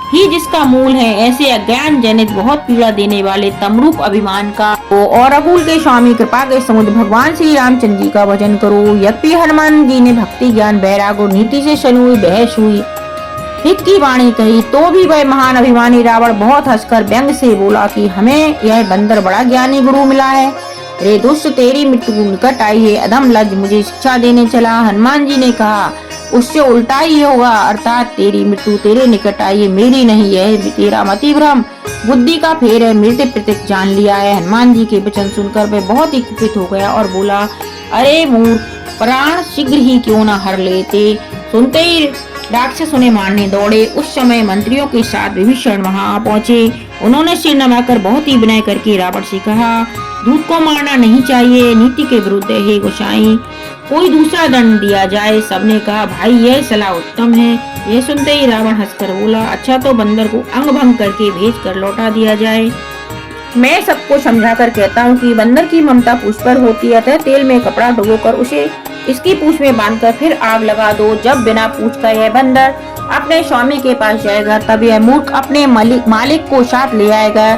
ही जिसका मूल है, ऐसे अज्ञान जनित बहुत पीड़ा देने वाले तमरूप अभिमान का और अकूल के स्वामी कृपा के समुद्र भगवान श्री रामचंद्र जी का भजन करो। यद्यपि हनुमान जी ने भक्ति ज्ञान वैराग और नीति से सनी हुई बहस हुई हित की वाणी कही, तो भी वह महान अभिमानी रावण बहुत हंसकर व्यंग से बोला कि हमें यह बंदर बड़ा ज्ञानी गुरु मिला है। रे दुष्ट, तेरी मृत्यु निकट आई है। अधम लज्ज मुझे शिक्षा देने चला। हनुमान जी ने कहा, उससे उल्टा ही होगा, अर्थात तेरी मृत्यु तेरे निकट आई है, मेरी नहीं है। तेरा मति भ्रम बुद्धि का फेर है। मृत्यु प्रत्यक्ष जान लिया है। हनुमान जी के वचन सुनकर वह बहुत ही कुपित हो गया और बोला, अरे मूर्ख, प्राण शीघ्र ही क्यों न हर लेते। सुनते ही राक्षस उन्हें मारने दौड़े। उस समय मंत्रियों के साथ विभीषण वहां पहुंचे। उन्होंने सिर नवाकर बहुत ही विनय करके रावण से कहा, दूत को मारना नहीं चाहिए, नीति के विरुद्ध है गोसाई, कोई दूसरा दंड दिया जाए। सबने कहा, भाई यह सलाह उत्तम है। यह सुनते ही रावण हंसकर बोला, अच्छा तो बंदर को अंग भंग करके भेज कर लौटा दिया जाए। मैं सबको समझा कर कहता हूँ कि बंदर की ममता पूछ पर होती है, अतः तेल में कपड़ा डुबोकर उसे इसकी पूछ में बांधकर फिर आग लगा दो। जब बिना पूछ का यह बंदर अपने स्वामी के पास जाएगा, तब यह मूर्ख अपने मालिक को साथ ले आएगा,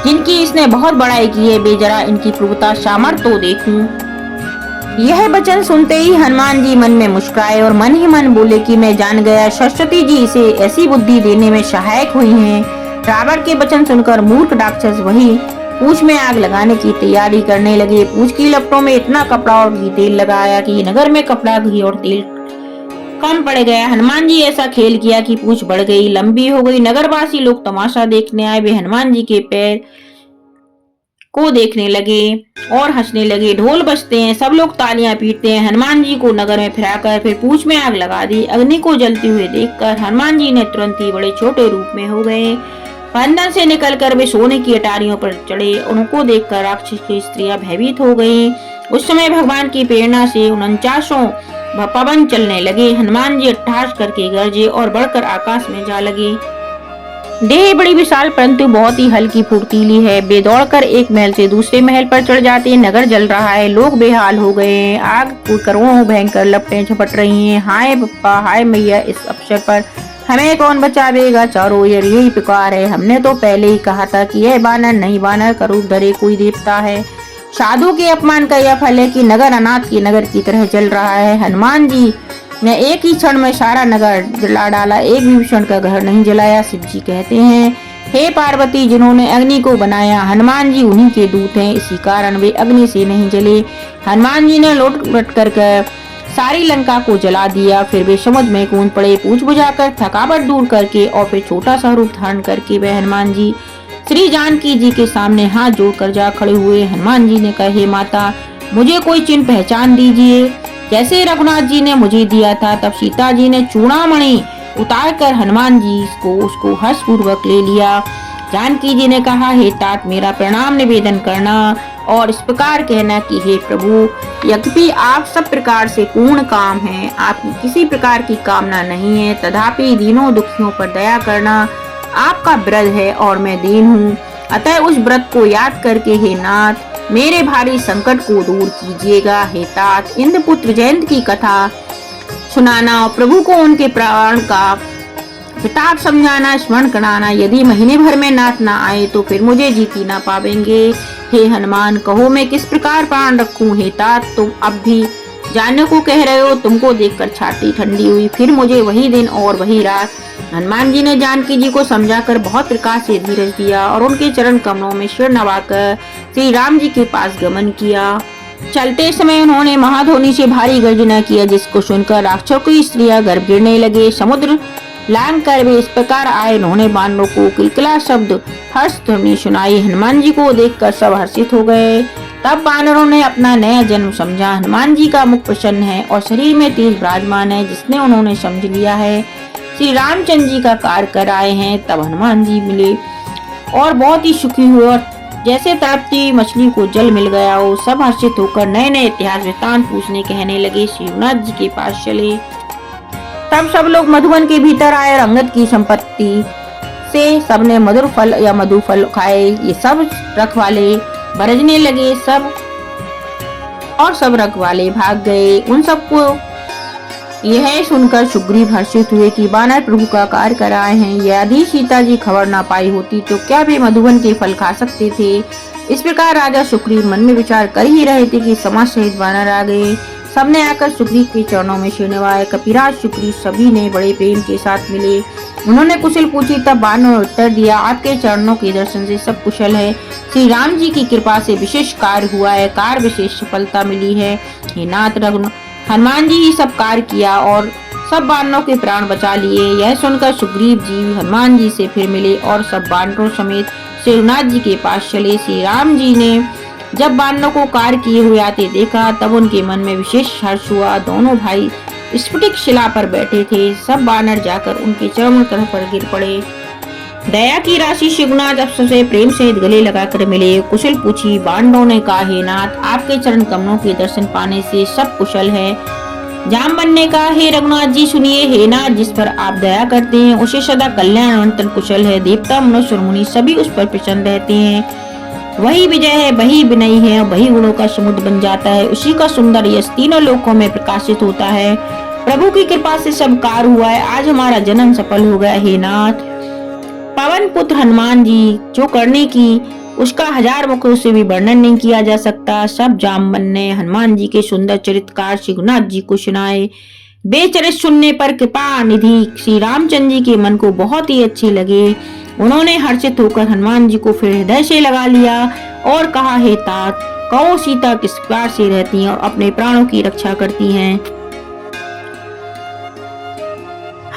जिनकी इसने बहुत बड़ाई की है। बेजरा इनकी प्रभुता सामर्थ्य तो देखूं। यह वचन सुनते ही हनुमान जी मन में मुस्कुराए और मन ही मन बोले कि मैं जान गया, सरस्वती जी इसे ऐसी बुद्धि देने में सहायक हुई हैं। रावण के वचन सुनकर मूर्ख राक्षस वही पूछ में आग लगाने की तैयारी करने लगे। पूछ की लपटों में इतना कपड़ा और घी तेल लगाया कि नगर में कपड़ा, घी और तेल कम पड़ गया। हनुमान जी ऐसा खेल किया कि पूछ बढ़ गई, लंबी हो गई। नगरवासी लोग तमाशा देखने आए। वे हनुमान जी के पैर को देखने लगे और हंसने लगे। ढोल बजते हैं, सब लोग तालियां पीटते हैं। हनुमान जी को नगर में फिराकर फिर पूछ में आग लगा दी। अग्नि को जलती हुए देखकर हनुमान जी ने तुरंत ही बड़े छोटे रूप में हो गए। बंधन से निकलकर वे सोने की अटारियों पर चढ़े। उनको देखकर राक्षस की स्त्रियां भयभीत हो गईं। उस समय भगवान की प्रेरणा से 49 पवन चलने लगे। हनुमान जी अट्टहास करके गरजे और बढ़कर आकाश में जा लगे। देह बड़ी विशाल परंतु बहुत ही हल्की फुर्तीली है। वे दौड़कर एक महल से दूसरे महल पर चढ़ जाते हैं। नगर जल रहा है, लोग बेहाल हो गए हैं। आग करोड़ों भयंकर लपटें झपट रही हैं। हाय बप्पा, हाय मैया, इस अवसर पर हमें कौन बचावेगा। चारों ओर यही पुकार है। हमने तो पहले ही कहा था कि यह बानर नहीं, बानर का रूप धरे कोई देवता है। साधु के अपमान का यह फल है कि नगर अनाथ के नगर की तरह जल रहा है। हनुमान जी ने एक ही क्षण में सारा नगर जला डाला, एक भी भीषण का घर नहीं जलाया। शिव जी कहते हैं, हे पार्वती, जिन्होंने अग्नि को बनाया, हनुमान जी उन्हीं के दूत हैं, इसी कारण वे अग्नि से नहीं जले। हनुमान जी ने लौट कर सारी लंका को जला दिया। फिर वे समुद्र में कूद पड़े। पूछ बुझाकर थकावट दूर करके और फिर छोटा सा रूप धारण करके वे हनुमान जी श्री जानकी जी के सामने हाथ जोड़कर जा खड़े हुए। हनुमान जी ने कहा, हे माता, मुझे कोई चिन्ह पहचान दीजिए। जैसे रघुनाथ जी ने मुझे दिया था, तब सीता जी ने चूड़ामणि उतार कर हनुमान जी को उसको हर्ष पूर्वक ले लिया। जानकी जी ने कहा, हे तात, मेरा प्रणाम निवेदन करना और इस प्रकार कहना कि हे प्रभु, यद्यपि आप सब प्रकार से पूर्ण काम हैं, आपकी किसी प्रकार की कामना नहीं है, तथापि दीनों दुखियों पर दया करना आपका व्रत है और मैं दीन हूँ। अतः उस व्रत को याद करके हे नाथ, मेरे भारी संकट को दूर कीजिएगा। हे तात, इंद्रपुत्र जयंत की कथा सुनाना और प्रभु को उनके प्राण का प्रताप समझाना, स्मरण कराना। यदि महीने भर में नाथ ना आए तो फिर मुझे जीत ही ना पावेंगे। हे हनुमान, कहो मैं किस प्रकार प्राण रखूं। हे तात, तुम अब भी जानने को कह रहे हो। तुमको देखकर छाती ठंडी हुई। फिर मुझे वही दिन और वही रात हनुमान जी ने जानकी जी को समझाकर बहुत प्रकार से धीरज दिया और उनके चरण कमलों में सिर नवाकर श्री राम जी के पास गमन किया। चलते समय उन्होंने महाध्वनि से भारी गर्जना किया, जिसको सुनकर राक्षसों की स्त्रियां गर्भ गिरने लगे। समुद्र लांग कर वे इस प्रकार आए। उन्होंने बानरों को किलकिला शब्द हर्ष ध्वनि सुनाई। हनुमान जी को देखकर सब हर्षित हो गए। तब बानरों ने अपना नया जन्म समझा। हनुमान जी का मुख प्रसन्न है और शरीर में तेज विराजमान है, जिसने उन्होंने समझ लिया है श्री रामचंद्र जी का कार्य कर आए हैं। तब हनुमान जी मिले और बहुत ही सुखी हुए और जैसे तड़पती मछली को जल मिल गया हो। सब हर्षित होकर नए नए इतिहास वृत्तांत पूछने कहने लगे। श्री रघुनाथ जी के पास चले। तब सब लोग मधुवन के भीतर आए और अंगद की संपत्ति से सबने मधुर फल या मधु फल खाए। ये सब रखवाले बरजने लगे सब रखवाले भाग गए। उन सबको यह सुनकर सुग्रीव हर्षित हुए कि बानर प्रभु का कार्य कर आए हैं। यदि सीता जी खबर ना पाई होती तो क्या वे मधुवन के फल खा सकते थे। इस प्रकार राजा सुग्रीव मन में विचार कर ही रहे थे कि समाज सहित बानर आ गए। सबने आकर सुग्रीव के चरणों में सिर नवाए। कपिराज सुग्रीव सभी ने बड़े प्रेम के साथ मिले। उन्होंने कुशल पूछी। तब बानर ने उत्तर दिया, आपके चरणों के दर्शन से सब कुशल है। श्री राम जी की कृपा से विशेष कार्य हुआ है, कार्य विशेष सफलता मिली है। हे नाथ हनुमान जी ही सब कार्य किया और सब बानरों के प्राण बचा लिए। यह सुनकर सुग्रीव जी हनुमान जी से फिर मिले और सब बानरों समेत श्री रघुनाथ जी के पास चले। श्री राम जी ने जब बानरों को कार्य किए हुए आते देखा तब उनके मन में विशेष हर्ष हुआ। दोनों भाई स्फटिक शिला पर बैठे थे। सब बानर जाकर उनके चरणों पर गिर पड़े। दया की राशि श्री रघुनाथ अफसर से प्रेम सहित गले लगाकर मिले। कुशल पूछी। बानरों ने कहा, हे नाथ, आपके चरण कमलों के दर्शन पाने से सब कुशल है। जामवन ने कहा, हे रघुनाथ जी सुनिए। हे नाथ, जिस पर आप दया करते हैं उसे सदा कल्याण अनंतन कुशल है। देवता मनुष्य और मुनि सभी उस पर प्रसन्न रहते हैं। वही विजय है, वही विनयी है, वही गुणों का समुद्र बन जाता है। उसी का सुंदर यश तीनों लोकों में प्रकाशित होता है। प्रभु की कृपा से सब कार्य हुआ है। आज हमारा जन्म सफल हो गया। हे नाथ, पवन पुत्र हनुमान जी जो करने की उसका हजार मुखों से भी वर्णन नहीं किया जा सकता। सब जामवन ने हनुमान जी के सुंदर चरित्रकार श्री रघुनाथ जी को सुनाए। बेचरित सुनने पर कृपा निधि श्री रामचंद्र जी के मन को बहुत ही अच्छे लगे। उन्होंने हर्षित होकर हनुमान जी को फिर हृदय से लगा लिया और कहा, हे तात, कहो सीता किस प्रकार से रहती हैं और अपने प्राणों की रक्षा करती हैं।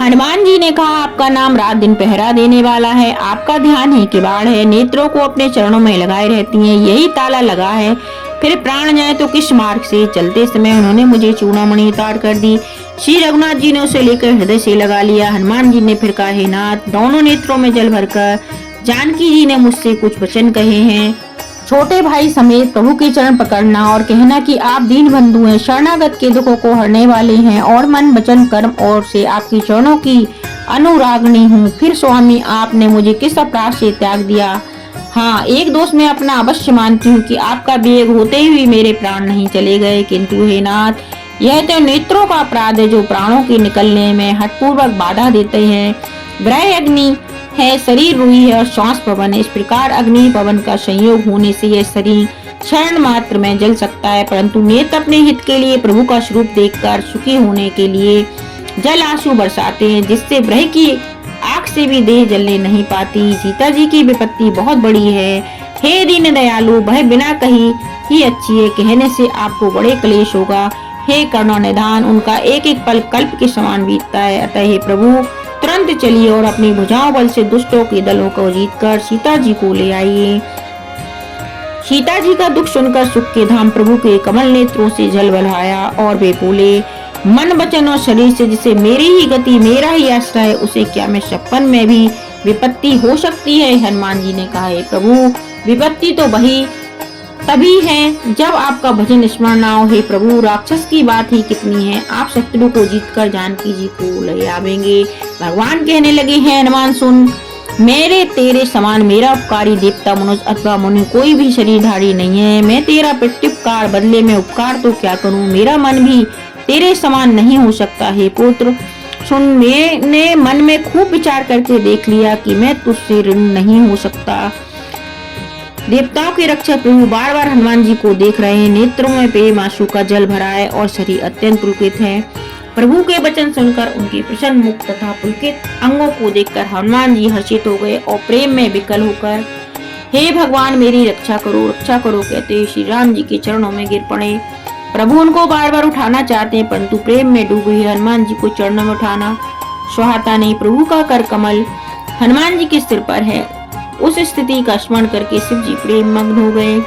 हनुमान जी ने कहा, आपका नाम रात दिन पहरा देने वाला है। आपका ध्यान ही किवाड़ है। नेत्रों को अपने चरणों में लगाए रहती हैं। यही ताला लगा है। फिर प्राण जाए तो किस मार्ग से। चलते समय उन्होंने मुझे चूड़ामणि उतार कर दी। श्री रघुनाथ जी ने उसे लेकर हृदय से लगा लिया। हनुमान जी ने फिर कहा, हे नाथ, दोनों नेत्रों में जल भरकर जानकी जी ने मुझसे कुछ वचन कहे हैं। छोटे भाई समेत प्रभु के चरण पकड़ना और कहना कि आप दीन बंधु हैं, शरणागत के दुखों को हरने वाले हैं और मन वचन कर्म और से आपकी चरणों की अनुरागनी हूँ। फिर स्वामी, आपने मुझे किस अपराध से त्याग दिया। हाँ, एक दोष में अपना अवश्य मानती हूँ कि आपका वियोग होते हुए मेरे प्राण नहीं चले गए, किंतु हे नाथ, यह तो नेत्रों का अपराध है जो प्राणों के निकलने में हठपूर्वक बाधा देते हैं। ब्रह्म अग्नि है, शरीर रूही है और श्वास पवन है। इस प्रकार अग्नि पवन का संयोग होने से यह शरीर क्षण मात्र में जल सकता है, परंतु नेत्र अपने हित के लिए प्रभु का स्वरूप देखकर सुखी होने के लिए जल आंसू बरसाते हैं, जिससे ब्रह्म की आग से भी देह जलने नहीं पाती। सीता जी की विपत्ति बहुत बड़ी है। हे दीन दयालु, वह बिना कही ही अच्छी है, कहने से आपको बड़े क्लेश होगा। हे करुणा निधान, उनका एक एक पल कल्प के समान बीतता है। अतः हे प्रभु, तुरंत चलिए और अपनी भुजाओं बल से दुष्टों के दलों को जीतकर सीता जी को ले आइए। सीता जी का दुख सुनकर सुख के धाम प्रभु के कमल नेत्रों से जल बहाया और वे बोले, मन वचन और शरीर से जिसे मेरी ही गति, मेरा ही आश्रय है, उसे क्या मैं सपन में भी विपत्ति हो सकती है। हनुमान जी ने कहा, प्रभु, विपत्ति तो वही तभी है जब आपका भजन स्मरण ना हो। हे प्रभु, राक्षस की बात ही कितनी है, आप शत्रु को जीतकर जानकी जी को ले आवेंगे। भगवान कहने लगे, हैं हनुमान सुन, मेरे तेरे समान मेरा उपकारी देवता मनुष्य अथवा मुनि कोई भी शरीरधारी नहीं है। मैं तेरा प्रत्युपकार बदले में उपकार तो क्या करूं, मेरा मन भी तेरे समान नहीं हो सकता। हे पुत्र सुन, मैंने मन में खूब विचार करके देख लिया कि मैं तुझसे ऋण नहीं हो सकता। देवताओं के रक्षक प्रभु बार बार हनुमान जी को देख रहे हैं। नेत्रों में प्रेम आंसू का जल भरा है और शरीर अत्यंत पुलकित है। प्रभु के वचन सुनकर उनके प्रसन्न मुख तथा पुलकित अंगों को देखकर हनुमान जी हर्षित हो गए और प्रेम में विकल होकर हे भगवान मेरी रक्षा करो कहते श्री राम जी के चरणों में गिर पड़े। प्रभु उनको बार बार उठाना चाहते हैं, परंतु प्रेम में डूबे हुए हनुमान जी को चरणों में उठाना सुहाता नहीं। प्रभु का कर कमल हनुमान जी के सिर पर है। उस स्थिति का स्मरण करके शिव जी प्रेम मग्न हो गए।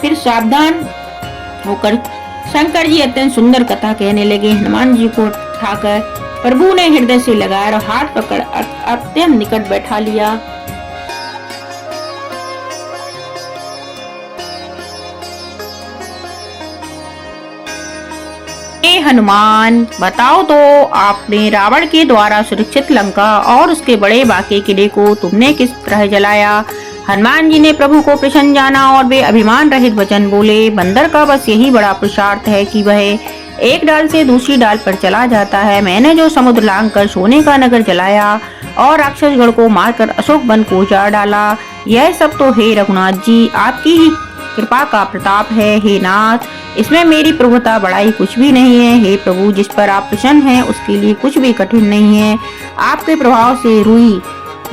फिर सावधान होकर शंकर जी अत्यंत सुंदर कथा कहने लगे। हनुमान जी को उठाकर प्रभु ने हृदय से लगाया और हाथ पकड़ अत्यंत निकट बैठा लिया। हे हनुमान, बताओ तो आपने रावण के द्वारा सुरक्षित लंका और उसके बड़े बांके किले को तुमने किस तरह जलाया। हनुमान जी ने प्रभु को प्रसन्न जाना और वे अभिमान रहित वचन बोले। बंदर का बस यही बड़ा पुरुषार्थ है कि वह एक डाल से दूसरी डाल पर चला जाता है। मैंने जो समुद्र लांग कर सोने का नगर जलाया और राक्षसगढ़ को मारकर अशोक वन को उजाड़ डाला, यह सब तो हे रघुनाथ जी आपकी ही कृपा का प्रताप है। हे नाथ, इसमें मेरी प्रभुता बड़ाई कुछ भी नहीं है। हे प्रभु, जिस पर आप प्रसन्न हैं उसके लिए कुछ भी कठिन नहीं है। आपके प्रभाव से रुई,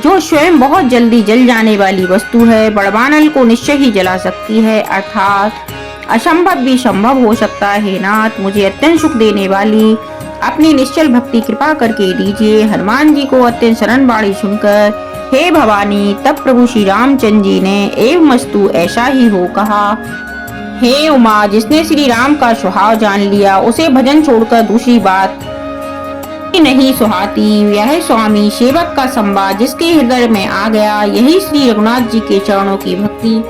जो स्वयं बहुत जल्दी जल जाने वाली वस्तु है, बड़वानल को निश्चय ही जला सकती है, अर्थात असंभव भी संभव हो सकता है। हे नाथ, मुझे अत्यंत सुख देने वाली अपनी निश्चल भक्ति कृपा करके दीजिए। हनुमान जी को अत्यंत शरण बाणी सुनकर हे भवानी, तब प्रभु श्री रामचंद्र जी ने एवं मस्तु ऐसा ही हो कहा। हे उमा, जिसने श्री राम का स्वभाव जान लिया उसे भजन छोड़कर दूसरी बात नहीं सुहाती। यह स्वामी सेवक का संवाद जिसके हृदय में आ गया, यही श्री रघुनाथ जी के चरणों की भक्ति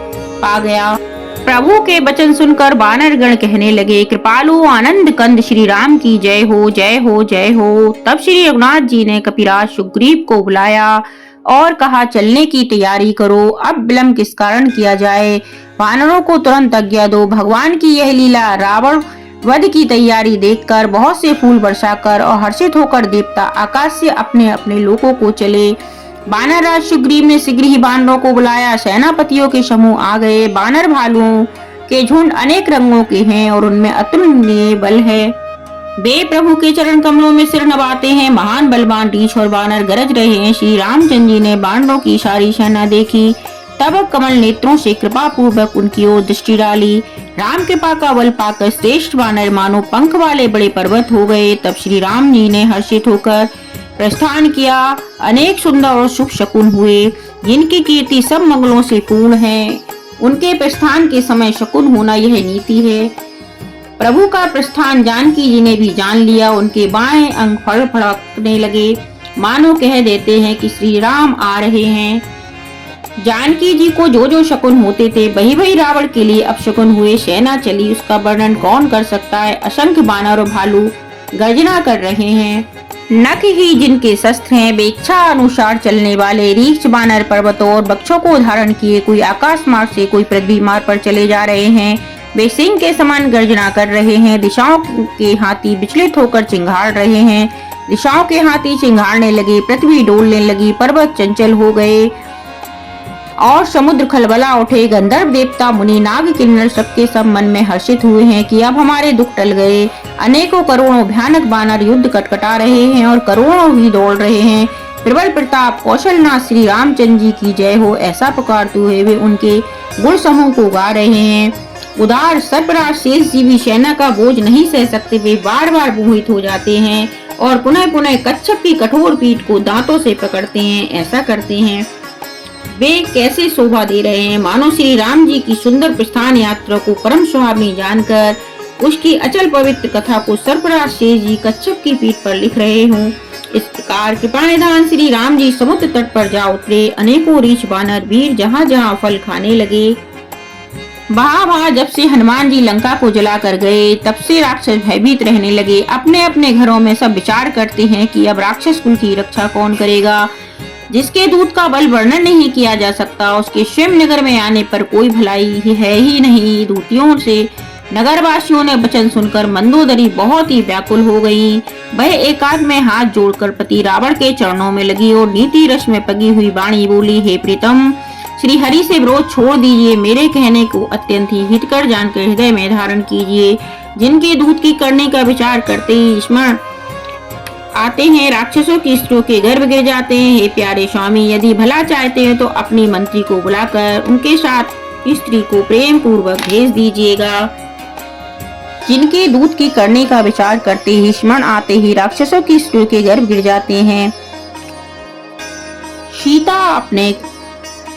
पा गया। प्रभु के वचन सुनकर वानर गण कहने लगे, कृपालु आनंद कंद श्री राम की जय हो जय हो जय हो। तब श्री रघुनाथ जी ने कपिराज सुग्रीव को बुलाया और कहा, चलने की तैयारी करो। अब विलंब किस कारण किया जाए, वानरों को तुरंत आज्ञा दो। भगवान की यह लीला रावण वध की तैयारी देखकर बहुत से फूल बरसाकर और हर्षित होकर देवता आकाश से अपने अपने लोकों को चले। बानर राज सुग्रीव ने शीघ्र ही बानरों को बुलाया। सेनापतियों के समूह आ गए। बानर भालुओं के झुंड अनेक रंगों के हैं और उनमें अतुलनीय बल है। वे प्रभु के चरण कमलों में सिर नवाते हैं। महान बलवान रीछ और बानर गरज रहे हैं। श्री रामचंद्र जी ने बानरों की सारी सेना देखी, तब कमल नेत्रों से कृपा पूर्वक उनकी ओर दृष्टि डाली। राम कृपा का बल पाकर श्रेष्ठ वानर मानो पंख वाले बड़े पर्वत हो गए। तब श्री राम जी ने हर्षित होकर प्रस्थान किया। अनेक सुंदर और शुभ शकुन हुए, जिनकी कीर्ति सब मंगलों से पूर्ण है। उनके प्रस्थान के समय शकुन होना यह नीति है। प्रभु का प्रस्थान जानकी जी ने भी जान लिया। उनके बाएं अंग फड़फड़ाने लगे, मानो कह देते हैं कि श्री राम आ रहे हैं। जानकी जी को जो जो शकुन होते थे वही वही रावण के लिए अपशकुन हुए। सेना चली, उसका वर्णन कौन कर सकता है। असंख्य बानर और भालू गर्जना कर रहे हैं। नख ही जिनके शस्त्र हैं, वे इच्छा अनुसार चलने वाले रीछ बानर पर्वतों और वृक्षों को धारण किए कोई आकाश मार्ग से कोई पृथ्वी मार्ग पर चले जा रहे हैं। वे सिंह के समान गर्जना कर रहे हैं। दिशाओं के हाथी विचलित होकर चिंगाड़ रहे हैं। दिशाओं के हाथी चिंगाड़ने लगे, पृथ्वी डोलने लगी, पर्वत चंचल हो गए और समुद्र खलबला उठे। गंधर्व देवता मुनि नाग किन्नर सबके सब मन में हर्षित हुए हैं कि अब हमारे दुख टल गए। अनेकों करोड़ों भयानक बानर युद्ध कटकटा रहे हैं और करोड़ों ही दौड़ रहे हैं। प्रबल प्रताप कौशलनाथ श्री रामचंद्र जी की जय हो ऐसा पुकारते हुए वे उनके गुण समूह को गा रहे हैं। उदार सर्पराज शेष जीवी सेना का बोझ नहीं सह सकते, वे बार बार मोहित हो जाते हैं और पुनः पुनः कच्छप की कठोर पीठ को दांतों से पकड़ते हैं। ऐसा करते हैं वे कैसे शोभा दे रहे हैं, मानो श्री राम जी की सुंदर प्रस्थान यात्रा को परम सुहावनी जानकर उसकी अचल पवित्र कथा को सर्पराज शेष जी कच्छप की पीठ पर लिख रहे हों। इस प्रकार कृपा निधान श्री राम जी समुद्र तट पर जा उतरे। अनेकों रीछ बानर वीर जहाँ जहाँ फल खाने लगे। वहाँ जब से हनुमान जी लंका को जला कर गए, तब से राक्षस भयभीत रहने लगे। अपने अपने घरों में सब विचार करते हैं कि अब राक्षस कुल की रक्षा कौन करेगा। जिसके दूत का बल वर्णन नहीं किया जा सकता, उसके स्वयं नगर में आने पर कोई भलाई है ही नहीं। दूतियों से नगरवासियों ने वचन सुनकर मंदोदरी बहुत ही व्याकुल हो गई। वह एकांत में हाथ जोड़कर पति रावण के चरणों में लगी और नीति रस में पगी हुई वाणी बोली, हे प्रीतम, श्री हरि से विरोध छोड़ दीजिए। मेरे कहने को अत्यंत ही हितकर जानकर हृदय में धारण कीजिए। जिनके दूत की करने का विचार करते ही स्मरण आते हैं, राक्षसों की स्त्रियों के गर्भ गिर जाते हैं। हे प्यारे स्वामी, यदि भला चाहते हैं तो अपनी मंत्री को बुलाकर उनके साथ स्त्री को प्रेम पूर्वक भेज दीजिएगा। जिनके दूध की करने का विचार करते ही स्मरण आते ही राक्षसों की स्त्रियों के गर्भ गिर जाते हैं। सीता अपने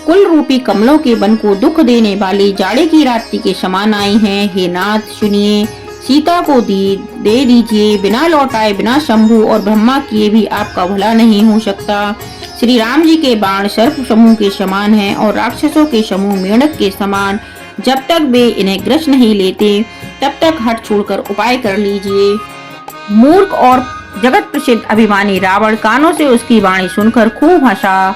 कुल रूपी कमलों के वन को दुख देने वाली जाड़े की रात्रि के समान आई हैं। हे नाथ सुनिए, सीता को दे दीजिए। बिना लौटाए, बिना शंभु और ब्रह्मा किए भी आपका भला नहीं हो सकता। श्री राम जी के बाण सर्प समूह के समान हैं और राक्षसों के समूह मेंढक के समान। जब तक वे इन्हें ग्रस नहीं लेते तब तक हट छोड़कर उपाय कर लीजिए। मूर्ख और जगत प्रसिद्ध अभिमानी रावण कानों से उसकी वाणी सुनकर खूब हंसा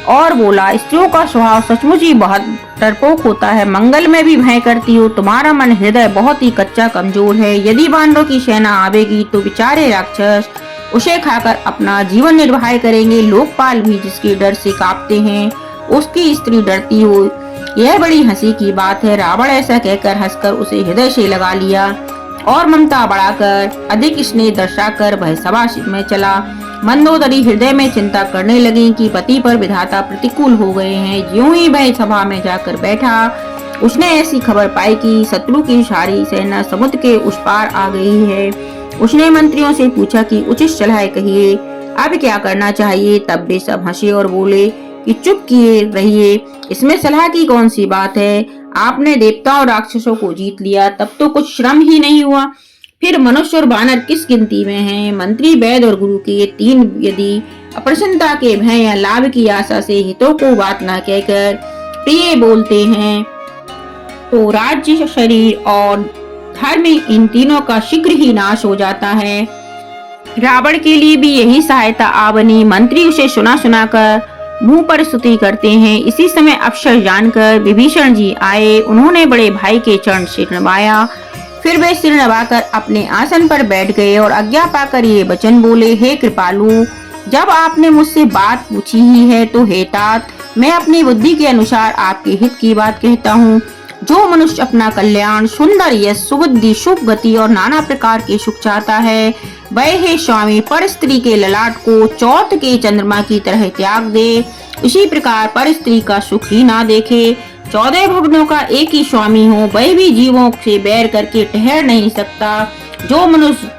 और बोला, स्त्रियों का स्वभाव सचमुच ही बहुत डरपोक होता है। मंगल में भी भय करती हो। तुम्हारा मन हृदय बहुत ही कच्चा कमजोर है। यदि वानरों की सेना आवेगी तो बेचारे राक्षस उसे खाकर अपना जीवन निर्वाह करेंगे। लोकपाल भी जिसके डर से कांपते हैं, उसकी स्त्री डरती हो, यह बड़ी हंसी की बात है। रावण ऐसा कहकर हंसकर उसे हृदय से लगा लिया और ममता बढ़ाकर अधिक स्नेह दर्शाकर वह सभा में चला। मंदोदरी हृदय में चिंता करने लगी कि पति पर विधाता प्रतिकूल हो गए हैं। ज्यों ही वह सभा में जाकर बैठा, उसने ऐसी खबर पाई कि शत्रु की सारी सेना समुद्र के उस पार आ गई है। उसने मंत्रियों से पूछा कि उचित सलाह कहिए, अब क्या करना चाहिए। तब वे सब हंसे और बोले कि चुप किए रहिए, इसमें सलाह की कौन सी बात है। आपने देवताओं और राक्षसों को जीत लिया, तब तो कुछ श्रम ही नहीं हुआ। फिर मनुष्य और बानर किस गिनती में हैं। मंत्री, वैद्य और गुरु के ये तीन यदि अप्रसन्नता के भय या लाभ की आशा से हितों को बात न कहकर प्रिय बोलते हैं तो राज्य, शरीर और धर्म इन तीनों का शीघ्र ही नाश हो जाता है। रावण के लिए भी यही सहायता आ बनी। मंत्री उसे सुना सुना कर मुंह पर स्तुति करते हैं। इसी समय अवसर जानकर विभीषण जी आए। उन्होंने बड़े भाई के चरण सिर नवाया। फिर वे सिर नवाकर अपने आसन पर बैठ गए और आज्ञा पाकर ये वचन बोले, हे कृपालु, जब आपने मुझसे बात पूछी ही है तो हे तात, मैं अपनी बुद्धि के अनुसार आपके हित की बात कहता हूँ। जो मनुष्य अपना कल्याण, सुंदर यश, सुबुद्धि, शुभ गति और नाना प्रकार के सुख चाहता है, वह हे स्वामी पर स्त्री के ललाट को चौथ के चंद्रमा की तरह त्याग दे। इसी प्रकार पर स्त्री का सुख ही ना देखे। 14 भुवनों का एक ही स्वामी हो, वह भी जीवों से बैर करके ठहर नहीं सकता। जो मनुष्य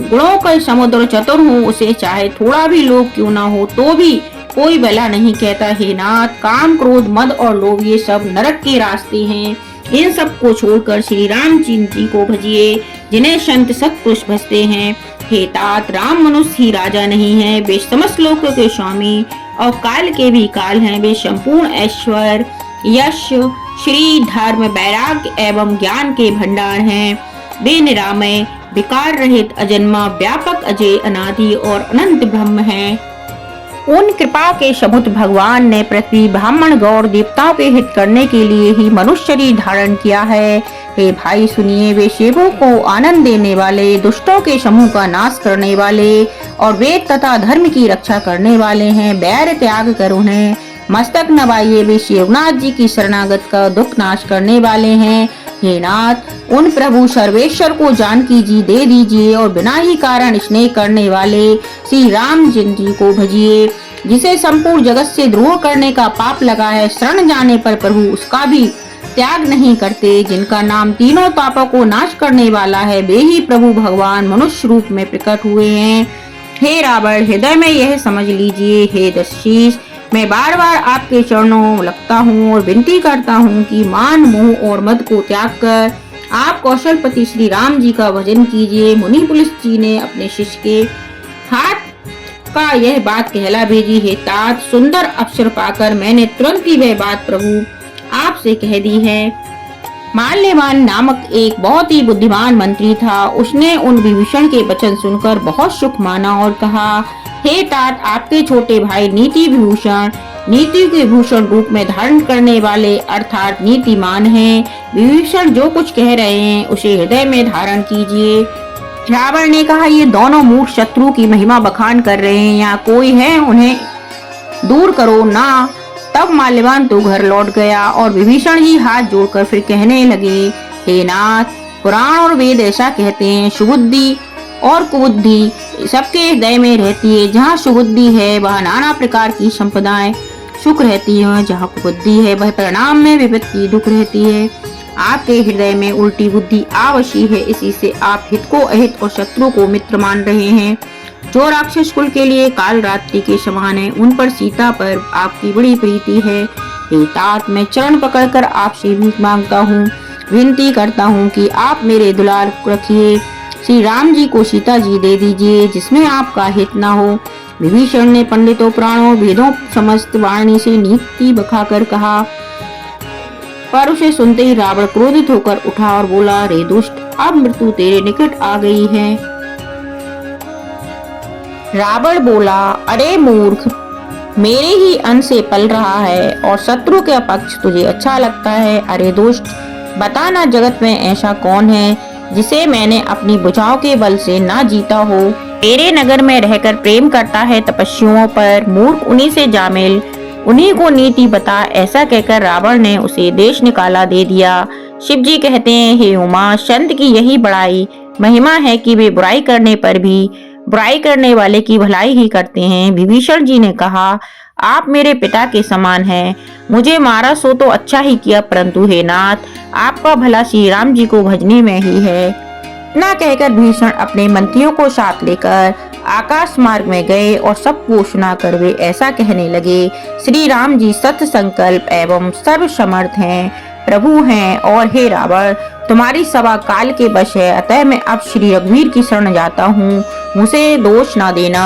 गुणों का समुद्र चतुर हो, उसे चाहे थोड़ा भी लोभ क्यों ना हो तो भी कोई भला नहीं कहता। हे नाथ, काम, क्रोध, मद और लोभ ये सब नरक के रास्ते हैं। इन सब को छोड़कर श्री राम जी को भजिए, जिन्हें संत सत्पुरुष भजते हैं। हे तात, राम मनुष्य ही राजा नहीं है, वे समस्त लोकों के स्वामी और काल के भी काल हैं। वे संपूर्ण ऐश्वर्य, यश, श्री, धर्म, वैराग्य एवं ज्ञान के भंडार हैं। वे निरामय, विकार रहित, अजन्मा, व्यापक, अजय, अनादि और अनंत ब्रह्म हैं। उन कृपा के समुद्र भगवान ने पृथ्वी, ब्राह्मण, गौर, देवताओं के हित करने के लिए ही मनुष्य शरीर धारण किया है। हे भाई सुनिए, वे सेवों को आनंद देने वाले, दुष्टों के समूह का नाश करने वाले और वेद तथा धर्म की रक्षा करने वाले हैं। बैर त्याग कर उन्हें मस्तक नवाइए, वे शिवनाथ जी की शरणागत का दुख नाश करने वाले हैं। हे नाथ, उन प्रभु सर्वेश्वर को जानकी जी दे दीजिए और बिना ही कारण स्नेह करने वाले श्री राम जी को भजिए, जिसे संपूर्ण जगत से द्रोह करने का पाप लगा है। शरण जाने पर प्रभु उसका भी त्याग नहीं करते। जिनका नाम तीनों पापों को नाश करने वाला है, वे ही प्रभु भगवान मनुष्य रूप में प्रकट हुए हैं। हे रावण, हृदय में यह समझ लीजिए। हे दशशीष, मैं बार बार आपके चरणों में लगता हूँ और विनती करता हूँ कि मान, मोह और मद को त्याग कर आप कौशलपति श्री राम जी का भजन कीजिए। मुनि पुलिस जी ने अपने शिष्य के हाथ का यह बात कहला भेजी। हे तात, सुंदर अवसर पाकर मैंने तुरंत ही वह बात प्रभु आपसे कह दी है। माल्यवान नामक एक बहुत ही बुद्धिमान मंत्री था। उसने उन विभीषण के वचन सुनकर बहुत सुख माना और कहा, हे तात, आपके छोटे भाई नीति विभूषण, नीति के भूषण रूप में धारण करने वाले अर्थात नीतिमान हैं। विभीषण जो कुछ कह रहे हैं उसे हृदय में धारण कीजिए। रावण ने कहा, ये दोनों मूर्ख शत्रु की महिमा बखान कर रहे हैं, यहाँ कोई है, उन्हें दूर करो ना। तब माल्यवान तो घर लौट गया और विभीषण जी हाथ जोड़कर फिर कहने लगे, हे नाथ, पुराण और वेद ऐसा कहते हैं, सुबुद्धि और कुबुद्धि सबके हृदय में रहती है। जहाँ सुबुद्धि है वह नाना प्रकार की संपदाएं सुख रहती है। जहाँ कुबुद्धि है वह परिणाम में विपत्ति दुख रहती है। आपके हृदय में उल्टी बुद्धि आवश्यक है, इसी से आप हित को अहित और शत्रु को मित्र मान रहे हैं। जो राक्षस कुल के लिए काल रात्रि के समान है, उन पर सीता पर आपकी बड़ी प्रीति है। हे तात, मैं चरण पकड़कर आपसे भीख मांगता हूँ, विनती करता हूँ कि आप मेरे दुलार रखिए। श्री राम जी को सीता जी दे दीजिए, जिसमें आपका हित न हो। विभीषण ने पंडितों पुराणों वेदों समस्त वाणी से नीति बखाकर कहा, पर उसे सुनते ही रावण क्रोधित होकर उठा और बोला, रे दुष्ट, अब मृत्यु तेरे निकट आ गई है। रावण बोला, अरे मूर्ख, मेरे ही अन्न से पल रहा है और शत्रु के पक्ष तुझे अच्छा लगता है। अरे दुष्ट, बताना जगत में ऐसा कौन है जिसे मैंने अपनी भुजाओं के बल से ना जीता हो। तेरे नगर में रहकर प्रेम करता है तपस्वियों पर, मूर्ख उन्हीं से जा मिल, उन्हीं को नीति बता। ऐसा कहकर रावण ने उसे देश निकाला दे दिया। शिव जी कहते हैं, हे उमा, संत की यही बड़ाई महिमा है कि वे बुराई करने पर भी बुराई करने वाले की भलाई ही करते हैं। विभीषण जी ने कहा, आप मेरे पिता के समान हैं, मुझे मारा सो तो अच्छा ही किया, परंतु हे नाथ, आपका भला श्री राम जी को भजने में ही है। इतना कहकर भीषण अपने मंत्रियों को साथ लेकर आकाश मार्ग में गए और सबको सुनाकर वे ऐसा कहने लगे, श्री राम जी सत्य संकल्प एवं सर्व समर्थ हैं, प्रभु हैं। और हे रावण, तुम्हारी सभा काल के वश है, अतः मैं अब श्री रघुवीर की शरण जाता हूँ, मुझे दोष ना देना।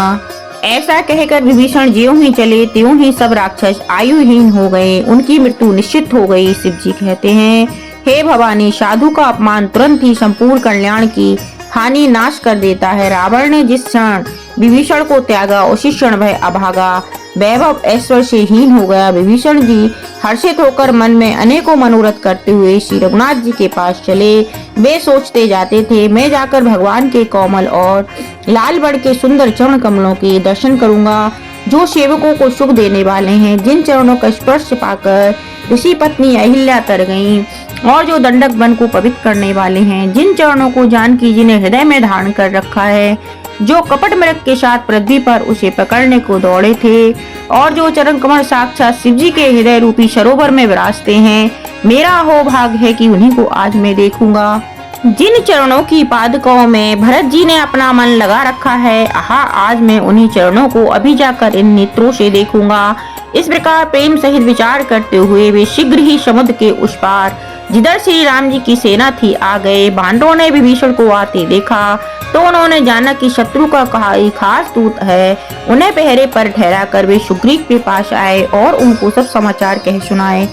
ऐसा कहकर विभीषण ज्यों ही चले त्यों ही सब राक्षस आयुहीन हो गए, उनकी मृत्यु निश्चित हो गई। शिव जी कहते हैं, हे भवानी, साधु का अपमान तुरंत ही संपूर्ण कल्याण की हानि नाश कर देता है। रावण ने जिस क्षण विभीषण को त्यागा उसी क्षण वह अभागा वैभव ऐश्वर्य से हीन हो गया। विभीषण जी हर्षित होकर मन में अनेकों मनोरथ करते हुए श्री रघुनाथ जी के पास चले। वे सोचते जाते थे, मैं जाकर भगवान के कोमल और लाल बड़ के सुंदर चरण कमलों के दर्शन करूंगा, जो सेवकों को सुख देने वाले हैं, जिन चरणों का स्पर्श पाकर ऋषि पत्नी अहिल्या तर गईं, और जो दंडक वन को पवित्र करने वाले हैं, जिन चरणों को जानकी जी ने हृदय में धारण कर रखा है, जो कपट मृग के साथ पृथ्वी पर उसे पकड़ने को दौड़े थे, और जो चरण कमल साक्षात शिव जी के हृदय रूपी सरोवर में विराजते हैं। मेरा हो भाग है कि उन्हीं को आज मैं देखूंगा। जिन चरणों की पादुकाओं में भरत जी ने अपना मन लगा रखा है, आज मैं उन्हीं चरणों को अभी जाकर इन नेत्रों से देखूंगा। इस प्रकार प्रेम सहित विचार करते हुए वे शीघ्र ही समुद्र के उस पार, जिधर श्री राम जी की सेना थी, आ गए। बांधवों ने विभीषण को आते देखा तो उन्होंने जाना कि शत्रु का खास दूत है। उन्हें पहरे पर ठहरा कर वे सुग्रीव के पास आए और उनको सब समाचार कह सुनाए।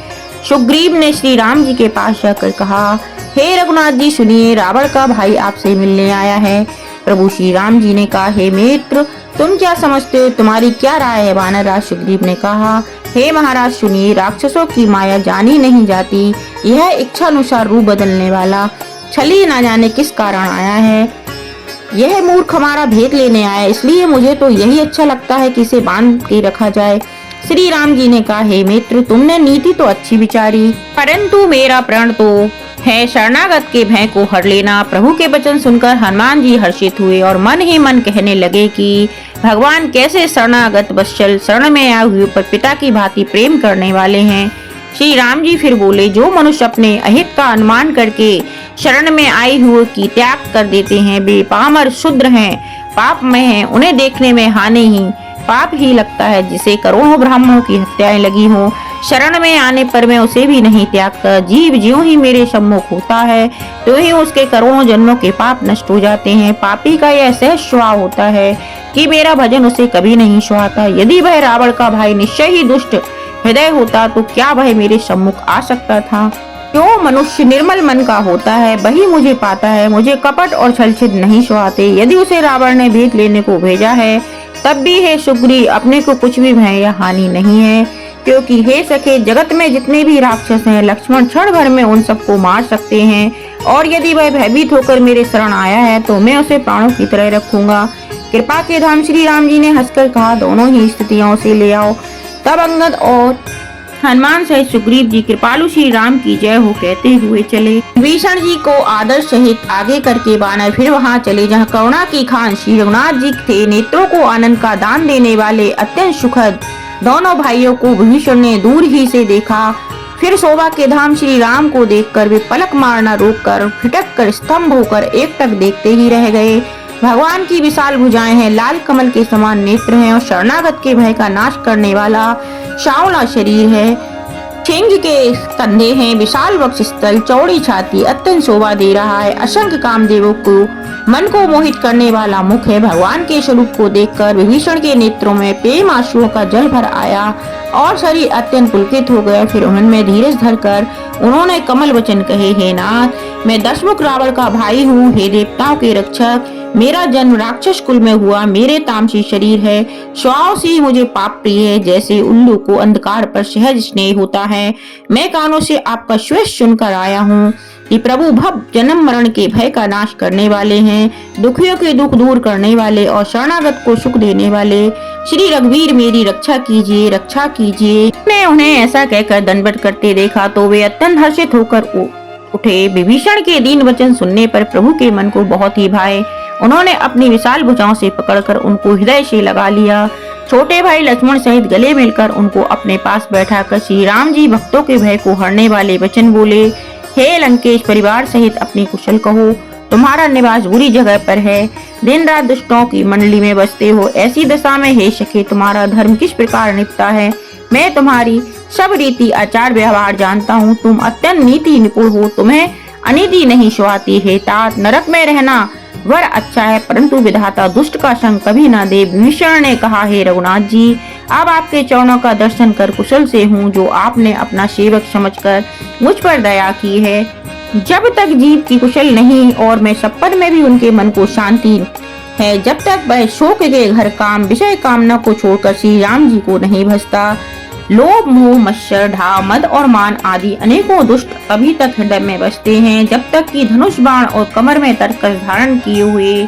सुग्रीव ने श्री राम जी के पास जाकर कहा, हे रघुनाथ जी सुनिए, रावण का भाई आपसे मिलने आया है। प्रभु श्री राम जी ने कहा, हे मित्र, तुम क्या समझते हो, तुम्हारी क्या राय है। वानरराज सुग्रीव ने कहा, हे महाराज सुनिए, राक्षसों की माया जानी नहीं जाती। यह इच्छा अनुसार रूप बदलने वाला छली ना जाने किस कारण आया है। यह मूर्ख हमारा भेद लेने आया, इसलिए मुझे तो यही अच्छा लगता है कि इसे बांध के रखा जाए। श्री राम जी ने कहा, हे मित्र, तुमने नीति तो अच्छी विचारी, परंतु मेरा प्रण तो है शरणागत के भय को हर लेना। प्रभु के वचन सुनकर हनुमान जी हर्षित हुए और मन ही मन कहने लगे कि भगवान कैसे शरणागत वत्सल शरण में आए हुए पर पिता की भांति प्रेम करने वाले हैं। श्री राम जी फिर बोले, जो मनुष्य अपने अहित का अनुमान करके शरण में आए हुए की त्याग कर देते हैं, वे पामर शूद्र हैं, पाप में हैं, उन्हें देखने में हानि ही पाप ही लगता है। जिसे करोड़ों ब्राह्मणों की हत्याएं लगी हो, शरण में आने पर मैं उसे भी नहीं त्यागता। जीव ज्यों ही मेरे सम्मुख होता है तो ही उसके करोड़ों जन्मों के पाप नष्ट हो जाते हैं। पापी का यह सहज स्वभाव होता है कि मेरा भजन उसे कभी नहीं सुहाता। यदि वह रावण का भाई निश्चय ही दुष्ट हृदय होता तो क्या वह मेरे सम्मुख आ सकता था। जो मनुष्य निर्मल मन का होता है वही मुझे पाता है, मुझे कपट और छलछिद नहीं सुहाते। यदि उसे रावण ने भेद लेने को भेजा है तब भी हे सुग्रीव, अपने को कुछ भी भय या हानि नहीं है, क्योंकि हे सखे, जगत में जितने भी राक्षस हैं, लक्ष्मण क्षण भर में उन सबको मार सकते हैं, और यदि वह भयभीत होकर मेरे शरण आया है तो मैं उसे प्राणों की तरह रखूंगा। कृपा के धाम श्री राम जी ने हंसकर कहा, दोनों ही स्थितियों से ले आओ। तब अंगद और हनुमान सहित सुग्रीव जी कृपालु श्री राम की जय हो कहते हुए चले। विभीषण जी को आदर सहित आगे करके बानर फिर वहां चले जहां करुणा की खान श्री रघुनाथ जी थे। नेत्रों को आनंद का दान देने वाले अत्यंत सुखद दोनों भाइयों को विभीषण ने दूर ही से देखा। फिर शोभा के धाम श्री राम को देखकर वे पलक मारना रोककर फिटक कर स्तंभ होकर एकटक देखते ही रह गए। भगवान की विशाल भुजाएं हैं, लाल कमल के समान नेत्र हैं और शरणागत के भय का नाश करने वाला सांवला शरीर है। छिंज के कंधे हैं, विशाल वक्ष स्थल, चौड़ी छाती, अत्यंत शोभा दे रहा है। असंख्य कामदेवों को मन को मोहित करने वाला मुख है। भगवान के स्वरूप को देखकर विभीषण के नेत्रों में प्रेम आंसुओं का जल भर आया और शरीर अत्यंत पुलकित हो गया। फिर उन्होंने धीरज धरकर उन्होंने कमल वचन कहे, हे नाथ, मैं दशमुख रावण का भाई हूँ। हे देवताओं के रक्षक, मेरा जन्म राक्षस कुल में हुआ। मेरे तामसी शरीर है, स्वभाव से मुझे पाप प्रिय है। जैसे उल्लू को अंधकार पर सहज स्नेह होता है, मैं कानों से आपका श्वेत सुनकर आया हूँ कि प्रभु भव जन्म मरण के भय का नाश करने वाले हैं, दुखियों के दुख दूर करने वाले और शरणागत को सुख देने वाले श्री रघुवीर मेरी रक्षा कीजिए, रक्षा कीजिए। मैं उन्हें ऐसा कहकर दंडवत करते देखा तो वे अत्यंत हर्षित होकर उठे। विभीषण के दीन वचन सुनने पर प्रभु के मन को बहुत ही भाए। उन्होंने अपनी विशाल भुजाओं से पकड़कर उनको हृदय से लगा लिया। छोटे भाई लक्ष्मण सहित गले मिलकर उनको अपने पास बैठाकर श्री राम जी भक्तों के भय को हरने वाले वचन बोले, हे लंकेश, परिवार सहित अपनी कुशल कहो। तुम्हारा निवास बुरी जगह पर है, दिन रात दुष्टों की मंडली में बसते हो। ऐसी दशा में हे सखे, तुम्हारा धर्म किस प्रकार निपटा है? मैं तुम्हारी सब रीति आचार व्यवहार जानता हूँ। तुम अत्यंत नीति निपुण हो, तुम्हें अनीति नहीं सुहाती है। तात नरक में रहना वर अच्छा है, परंतु विधाता दुष्ट का संग कभी न दे। विभीषण ने कहा, हे रघुनाथ जी, अब आपके चरणों का दर्शन कर कुशल से हूँ, जो आपने अपना सेवक समझकर मुझ पर दया की है। जब तक जीव की कुशल नहीं और मैं शपथ में भी उनके मन को शांति है, जब तक वह शोक के घर काम विषय कामना को छोड़कर श्री राम जी को नहीं भजता। लोभ मोह मत्सर ढाव मद और मान आदि अनेकों दुष्ट अभी तक हृदय में बसते हैं, जब तक कि धनुष बाण और कमर में तरकस धारण किए हुए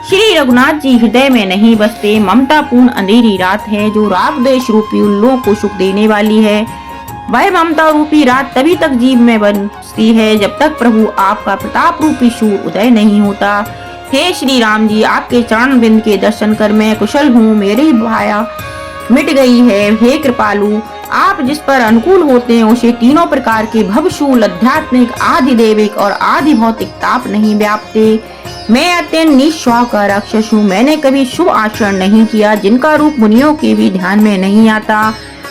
श्री रघुनाथ जी हृदय में नहीं बसते। ममता पूर्ण अंधेरी रात है, जो राग द्वेष रूपी उल्लुओं को सुख देने वाली है। वह ममता रूपी रात तभी तक जीव में बसती है जब तक प्रभु आपका प्रताप रूपी सूर्य उदय नहीं होता। हे श्री राम जी, आपके चरण बिंद के दर्शन कर मैं कुशल हूँ, मेरी भाया मिट गई है। हे कृपालु, आप जिस पर अनुकूल होते हैं उसे तीनों प्रकार के भवशूल आध्यात्मिक आदि देविक और आदि भौतिक ताप नहीं व्यापते। मैं अत्यंत नीच स्वभाव का राक्षस हूँ। मैंने कभी शुभ आचरण नहीं किया, जिनका रूप मुनियों के भी ध्यान में नहीं आता।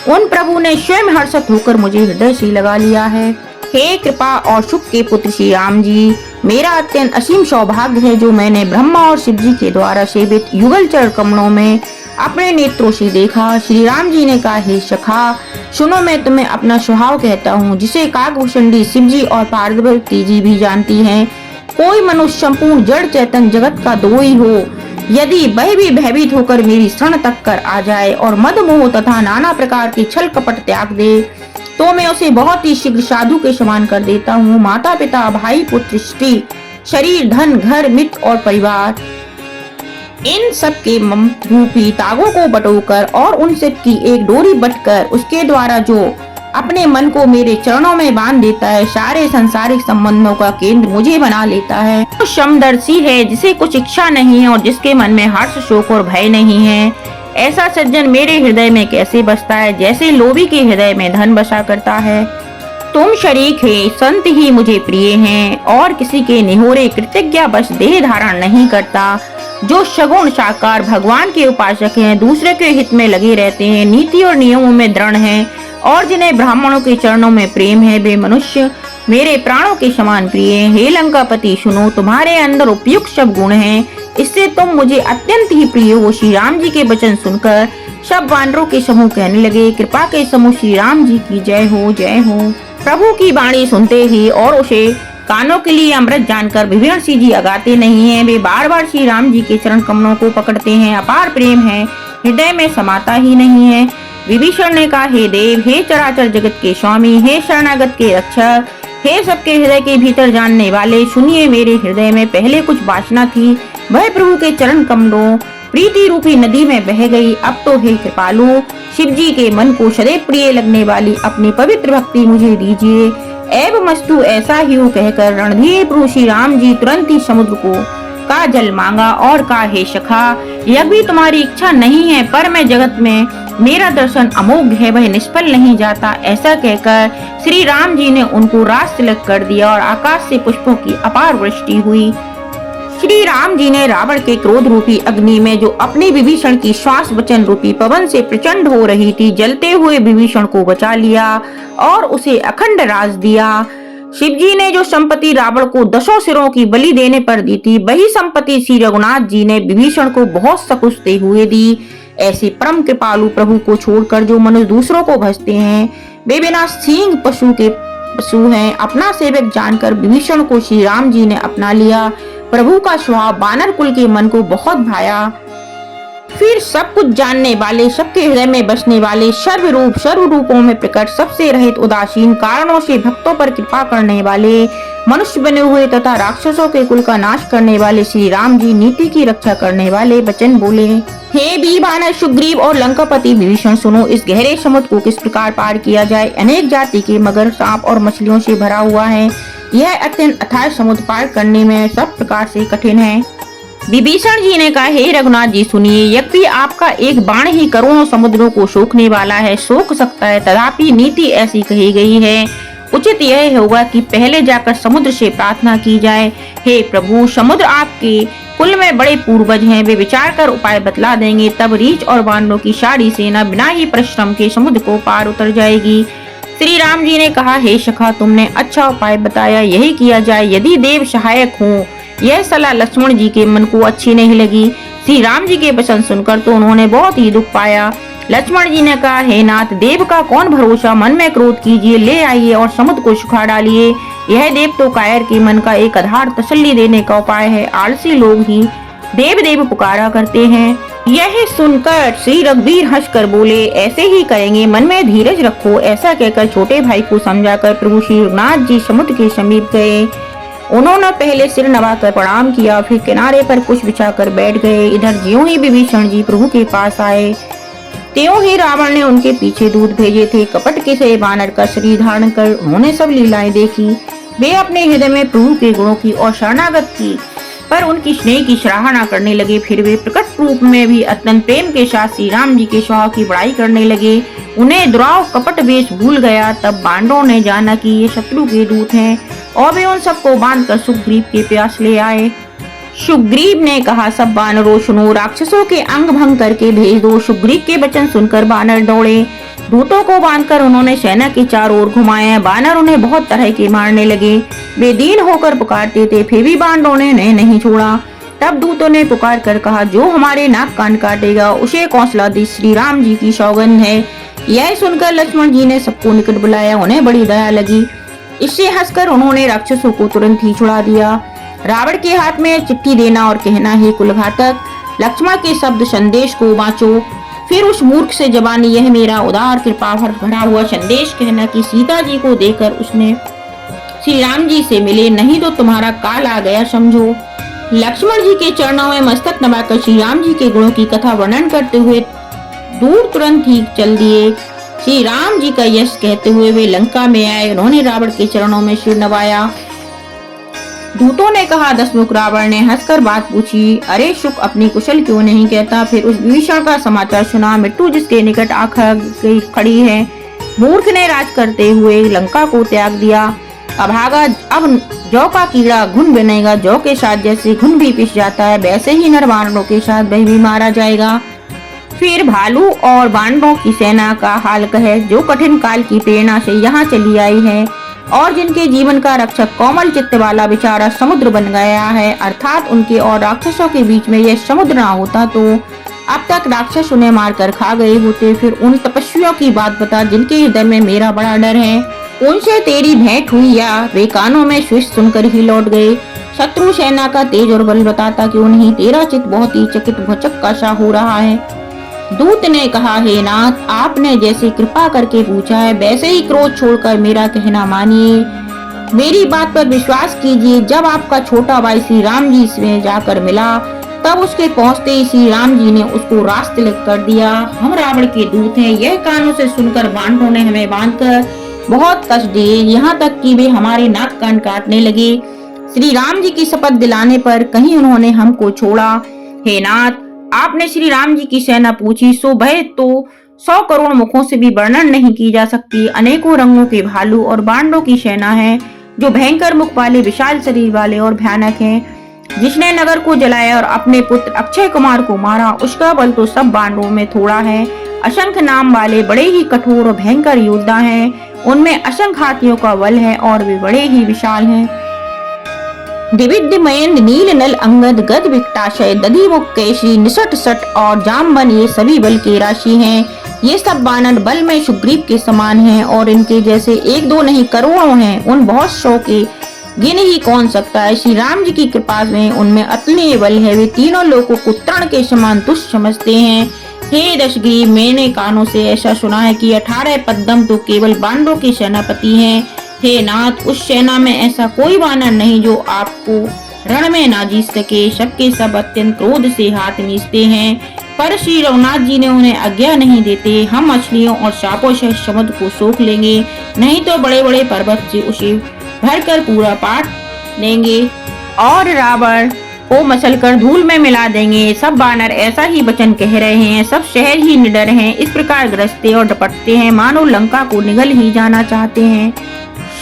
उन प्रभु ने स्वयं हर्षित होकर मुझे हृदय से लगा लिया है। हे कृपा और सुख के पुत्र श्री राम जी, मेरा अत्यंत असीम सौभाग्य है जो मैंने ब्रह्मा और शिव जी के द्वारा सेवित युगल चरण कमलों में अपने नेत्रों से देखा। श्री राम जी ने कहा, हे सखा, सुनो, मैं तुम्हें अपना स्वभाव कहता हूँ, जिसे काकभूषणी शिव जी और पार्वती जी भी जानती हैं। कोई मनुष्य संपूर्ण जड़ चेतन जगत का दोई हो, यदि वह भी भयभीत होकर मेरी शरण तक कर आ जाए और मद मोह तथा नाना प्रकार की छल कपट त्याग दे, तो मैं उसे बहुत ही शीघ्र साधु के समान कर देता हूँ। माता पिता भाई पुत्र स्त्री शरीर धन घर मित्र और परिवार, इन सब के ममता रूपी तागों को बटोकर और उन सब की एक डोरी बटकर उसके द्वारा जो अपने मन को मेरे चरणों में बांध देता है, सारे संसारिक संबंधों का केंद्र मुझे बना लेता है। तो समदर्शी है, जिसे कुछ इच्छा नहीं है और जिसके मन में हर्ष शोक और भय नहीं है। ऐसा सज्जन मेरे हृदय में कैसे बसता है, जैसे लोभी के हृदय में धन बसा करता है। तुम शरीक है, संत ही मुझे प्रिय हैं और किसी के निहोरे कृतज्ञा बस देह धारण नहीं करता। जो सगुण साकार भगवान के उपासक हैं, दूसरे के हित में लगे रहते हैं, नीति और नियमों में दृढ़ हैं और जिन्हें ब्राह्मणों के चरणों में प्रेम है, वे मनुष्य मेरे प्राणों के समान प्रिय हैं। हे लंकापति, सुनो, तुम्हारे अंदर उपयुक्त सब गुण हैं, इससे तुम मुझे अत्यंत ही प्रिय हो। श्री राम जी के वचन सुनकर सब वानरों के समूह कहने लगे, कृपा के समूह श्री राम जी की जय हो, जय हो। प्रभु की वाणी सुनते ही और उसे कानों के लिए अमृत जानकर विभीषण सिंह जी अगाते नहीं हैं। वे बार बार श्री राम जी के चरण कमलों को पकड़ते हैं। अपार प्रेम है, हृदय में समाता ही नहीं है। विभीषण ने कहा, हे देव, हे चराचर जगत के स्वामी, हे शरणागत के रक्षक, हे सबके हृदय के भीतर जानने वाले, सुनिए, मेरे हृदय में पहले कुछ वासना थी, वह प्रभु के चरण कमलों प्रीति रूपी नदी में बह गई। अब तो हे कृपालु, शिव जी के मन को सदैव प्रिय लगने वाली अपनी पवित्र भक्ति मुझे दीजिए। एवं मस्तु ऐसा ही हो कहकर रणधीर प्रभु श्री राम जी तुरंत ही समुद्र को का जल मांगा और कहा, हे सखा, यह भी तुम्हारी इच्छा नहीं है, पर मैं जगत में मेरा दर्शन अमोघ है, वह निष्फल नहीं जाता। ऐसा कहकर श्री राम जी ने उनको रास तिलक कर दिया और आकाश से पुष्पों की अपार वृष्टि हुई। श्री राम जी ने रावण के क्रोध रूपी अग्नि में जो अपने विभीषण की श्वास वचन रूपी पवन से प्रचंड हो रही थी, जलते हुए विभीषण को बचा लिया और उसे अखंड राज दिया। शिव जी ने जो संपत्ति रावण को 10 सिरों की बलि देने पर दी थी, वही संपत्ति श्री रघुनाथ जी ने विभीषण को बहुत सकुचते हुए दी। ऐसे परम कृपालु प्रभु को छोड़कर जो मनुष्य दूसरों को भजते हैं, वे बिना सींग पशु हैं। अपना सेवक जानकर विभीषण को श्री राम जी ने अपना लिया। प्रभु का स्वभाव वानर कुल के मन को बहुत भाया। फिर सब कुछ जानने वाले, सबके हृदय में बसने वाले, सर्व रूपों में प्रकट, सबसे रहित, उदासीन, कारणों से भक्तों पर कृपा करने वाले, मनुष्य बने हुए तथा राक्षसों के कुल का नाश करने वाले श्री राम जी नीति की रक्षा करने वाले वचन बोले। हे वीर वानर सुग्रीव और लंकापति विभीषण, सुनो, इस गहरे समुद्र को किस प्रकार पार किया जाए। अनेक जाति के मगर, सांप और मछलियों से भरा हुआ है। यह अत्यंत अथाह समुद्र पार करने में सब प्रकार से कठिन है। विभीषण जी ने कहा, हे रघुनाथ जी सुनिए, यद्यपि आपका एक बाण ही करोड़ों समुद्रों को सोखने वाला है, सोख सकता है, तथापि नीति ऐसी कही गई है। उचित यह होगा कि पहले जाकर समुद्र से प्रार्थना की जाए। हे प्रभु, समुद्र आपके कुल में बड़े पूर्वज हैं, वे विचार कर उपाय बतला देंगे। तब रीछ और वानरों की सारी सेना बिना ही परिश्रम के समुद्र को पार उतर जाएगी। श्री राम जी ने कहा, हे सखा, तुमने अच्छा उपाय बताया, यही किया जाए। यदि देव सहायक हो। यह सलाह लक्ष्मण जी के मन को अच्छी नहीं लगी। श्री राम जी के वचन सुनकर तो उन्होंने बहुत ही दुख पाया। लक्ष्मण जी ने कहा, हे नाथ, देव का कौन भरोसा, मन में क्रोध कीजिए, ले आइए और समुद्र को सुखा डालिए। यह देव तो कायर के मन का एक आधार तसल्ली देने का उपाय है। आलसी लोग ही देव देव पुकारा करते हैं। यह सुनकर श्री रघुवीर हंसकर बोले, ऐसे ही करेंगे, मन में धीरज रखो। ऐसा कहकर छोटे भाई को समझाकर प्रभु श्री रघुनाथ जी समुद्र के समीप गए। उन्होंने पहले सिर नवाकर प्रणाम किया, फिर किनारे पर कुछ बिछाकर बैठ गए। इधर ज्यों ही विभीषण जी प्रभु के पास आए, त्यों ही रावण ने उनके पीछे दूत भेजे थे। कपट के से वानर का शरीर धारण कर उन्होंने सब लीलाएं देखी। वे अपने हृदय में प्रभु के गुणों की और शरणागत की पर उनकी स्नेह की सराहना करने लगे। फिर वे प्रकट रूप में भी अत्यंत प्रेम के साथ श्री राम जी के स्वभाव की बड़ाई करने लगे। उन्हें दुराव कपट वेश भूल गया। तब पांडवों ने जाना कि ये शत्रु के दूत हैं और वे उन सबको बांधकर सुग्रीव के पास ले आए। सुग्रीव ने कहा, सब वानरों सुनो, राक्षसों के अंग भंग करके भेज दो। सुग्रीव के वचन सुनकर वानर दौड़े। दूतों को बांधकर उन्होंने सेना के चारों ओर घुमाया। वानर उन्हें बहुत तरह के मारने लगे। वे दीन होकर पुकारते थे, फिर भी वानरों ने नहीं छोड़ा। तब दूतों ने पुकार कर कहा, जो हमारे नाक कान काटेगा उसे कौशलाधि श्री राम जी की सौगंध है। यह सुनकर लक्ष्मण जी ने सबको निकट बुलाया। उन्हें बड़ी दया लगी। इससे हंसकर उन्होंने राक्षसों को तुरंत ही छुड़ा दिया। रावण के हाथ में चिट्ठी देना और कहना, हे कुलघातक, लक्ष्मण के शब्द संदेश को बाँचो। फिर उस मूर्ख से जबानी यह मेरा उदार कृपा भरा हुआ संदेश कहना कि सीता जी को देकर उसने श्री राम जी से मिले, नहीं तो तुम्हारा काल आ गया समझो। लक्ष्मण जी के चरणों में मस्तक नवाकर श्री राम जी के गुणों की कथा वर्णन करते हुए दूर तुरंत ही चल दिए। श्री राम जी का यश कहते हुए वे लंका में आए। उन्होंने रावण के चरणों में सिर नवाया। दूतों ने कहा, दशमुख रावण ने हंसकर बात पूछी, अरे शुक, अपनी कुशल क्यों नहीं कहता। फिर उस विभीषण का समाचार सुना। मृत्यु जिसके निकट आ खड़ी है, मूर्ख ने राज करते हुए लंका को त्याग दिया। अभागा, अब जौ का कीड़ा घुन बनेगा। जौ के साथ जैसे घुन भी पिस जाता है, वैसे ही नर वानरों के साथ वह भी मारा जाएगा। फिर भालू और वानरों की सेना का हाल कहे, जो कठिन काल की प्रेरणा से यहाँ चली आई है और जिनके जीवन का रक्षक कोमल चित्त वाला बेचारा समुद्र बन गया है। अर्थात उनके और राक्षसों के बीच में यह समुद्र ना होता तो अब तक राक्षस उन्हें मारकर खा गए होते। फिर उन तपस्वियों की बात बता जिनके हृदय में मेरा बड़ा डर है। उनसे तेरी भेंट हुई या वे कानों में स्विच सुनकर ही लौट गए। शत्रु सेना का तेज और बल बताता कि उन्हें तेरा चित्त बहुत ही चकित भचक्का सा हो रहा है। दूत ने कहा, हे नाथ, आपने जैसे कृपा करके पूछा है वैसे ही क्रोध छोड़कर मेरा कहना मानिए। मेरी बात पर विश्वास कीजिए। जब आपका छोटा भाई श्री राम जी से जाकर मिला तब उसके पहुंचते ही श्री राम जी ने उसको रास्ते लिख कर दिया। हम रावण के दूत हैं, यह कानों से सुनकर बानरों ने हमें बांधकर बहुत कष्ट दिए, यहाँ तक कि वे हमारे नाक कान काटने लगे। श्री राम जी की शपथ दिलाने पर कहीं उन्होंने हमको छोड़ा। हे नाथ, आपने श्री राम जी की सेना पूछी, सो भय तो 100 करोड़ मुखों से भी वर्णन नहीं की जा सकती। अनेकों रंगों के भालू और बांडों की सेना है, जो भयंकर मुख वाले, विशाल शरीर वाले और भयानक हैं। जिसने नगर को जलाया और अपने पुत्र अक्षय कुमार को मारा, उसका बल तो सब बांडवों में थोड़ा है। असंख्य नाम वाले बड़े ही कठोर और भयंकर योद्धा हैं। उनमें असंख्य हाथियों का बल है और वे बड़े ही विशाल हैं। दिविद्य मयंद नील नल अंगद गद विकटाशय दधि मुख केशरी निसट सट और जामवन, ये सभी बल के राशि हैं। ये सब बानर बल में सुग्रीव के समान हैं और इनके जैसे एक दो नहीं करोड़ों हैं। उन बहुत सौ के गिन ही कौन सकता है। श्री राम जी की कृपा में उनमें अतुलनीय बल है। वे तीनों लोगों को तृण के समान तुच्छ समझते हैं। हे दशग्रीव, मैंने कानों से ऐसा सुना है कि 18 पद्म तो केवल बानरों के सेनापति हैं। हे नाथ, उस सेना में ऐसा कोई बानर नहीं जो आपको रण में ना जीत सके। सबके सब अत्यंत क्रोध से हाथ मीचते हैं, पर श्री रघुनाथ जी ने उन्हें आज्ञा नहीं देते। हम मछलियों और सांपों से समुद्र को सोख लेंगे, नहीं तो बड़े बड़े पर्वत से उसे भरकर पूरा पाट देंगे और रावण को मसलकर धूल में मिला देंगे। सब बानर ऐसा ही वचन कह रहे हैं। सब शहर ही निडर हैं, इस प्रकार गरजते और डपटते हैं मानो लंका को निगल ही जाना चाहते हैं।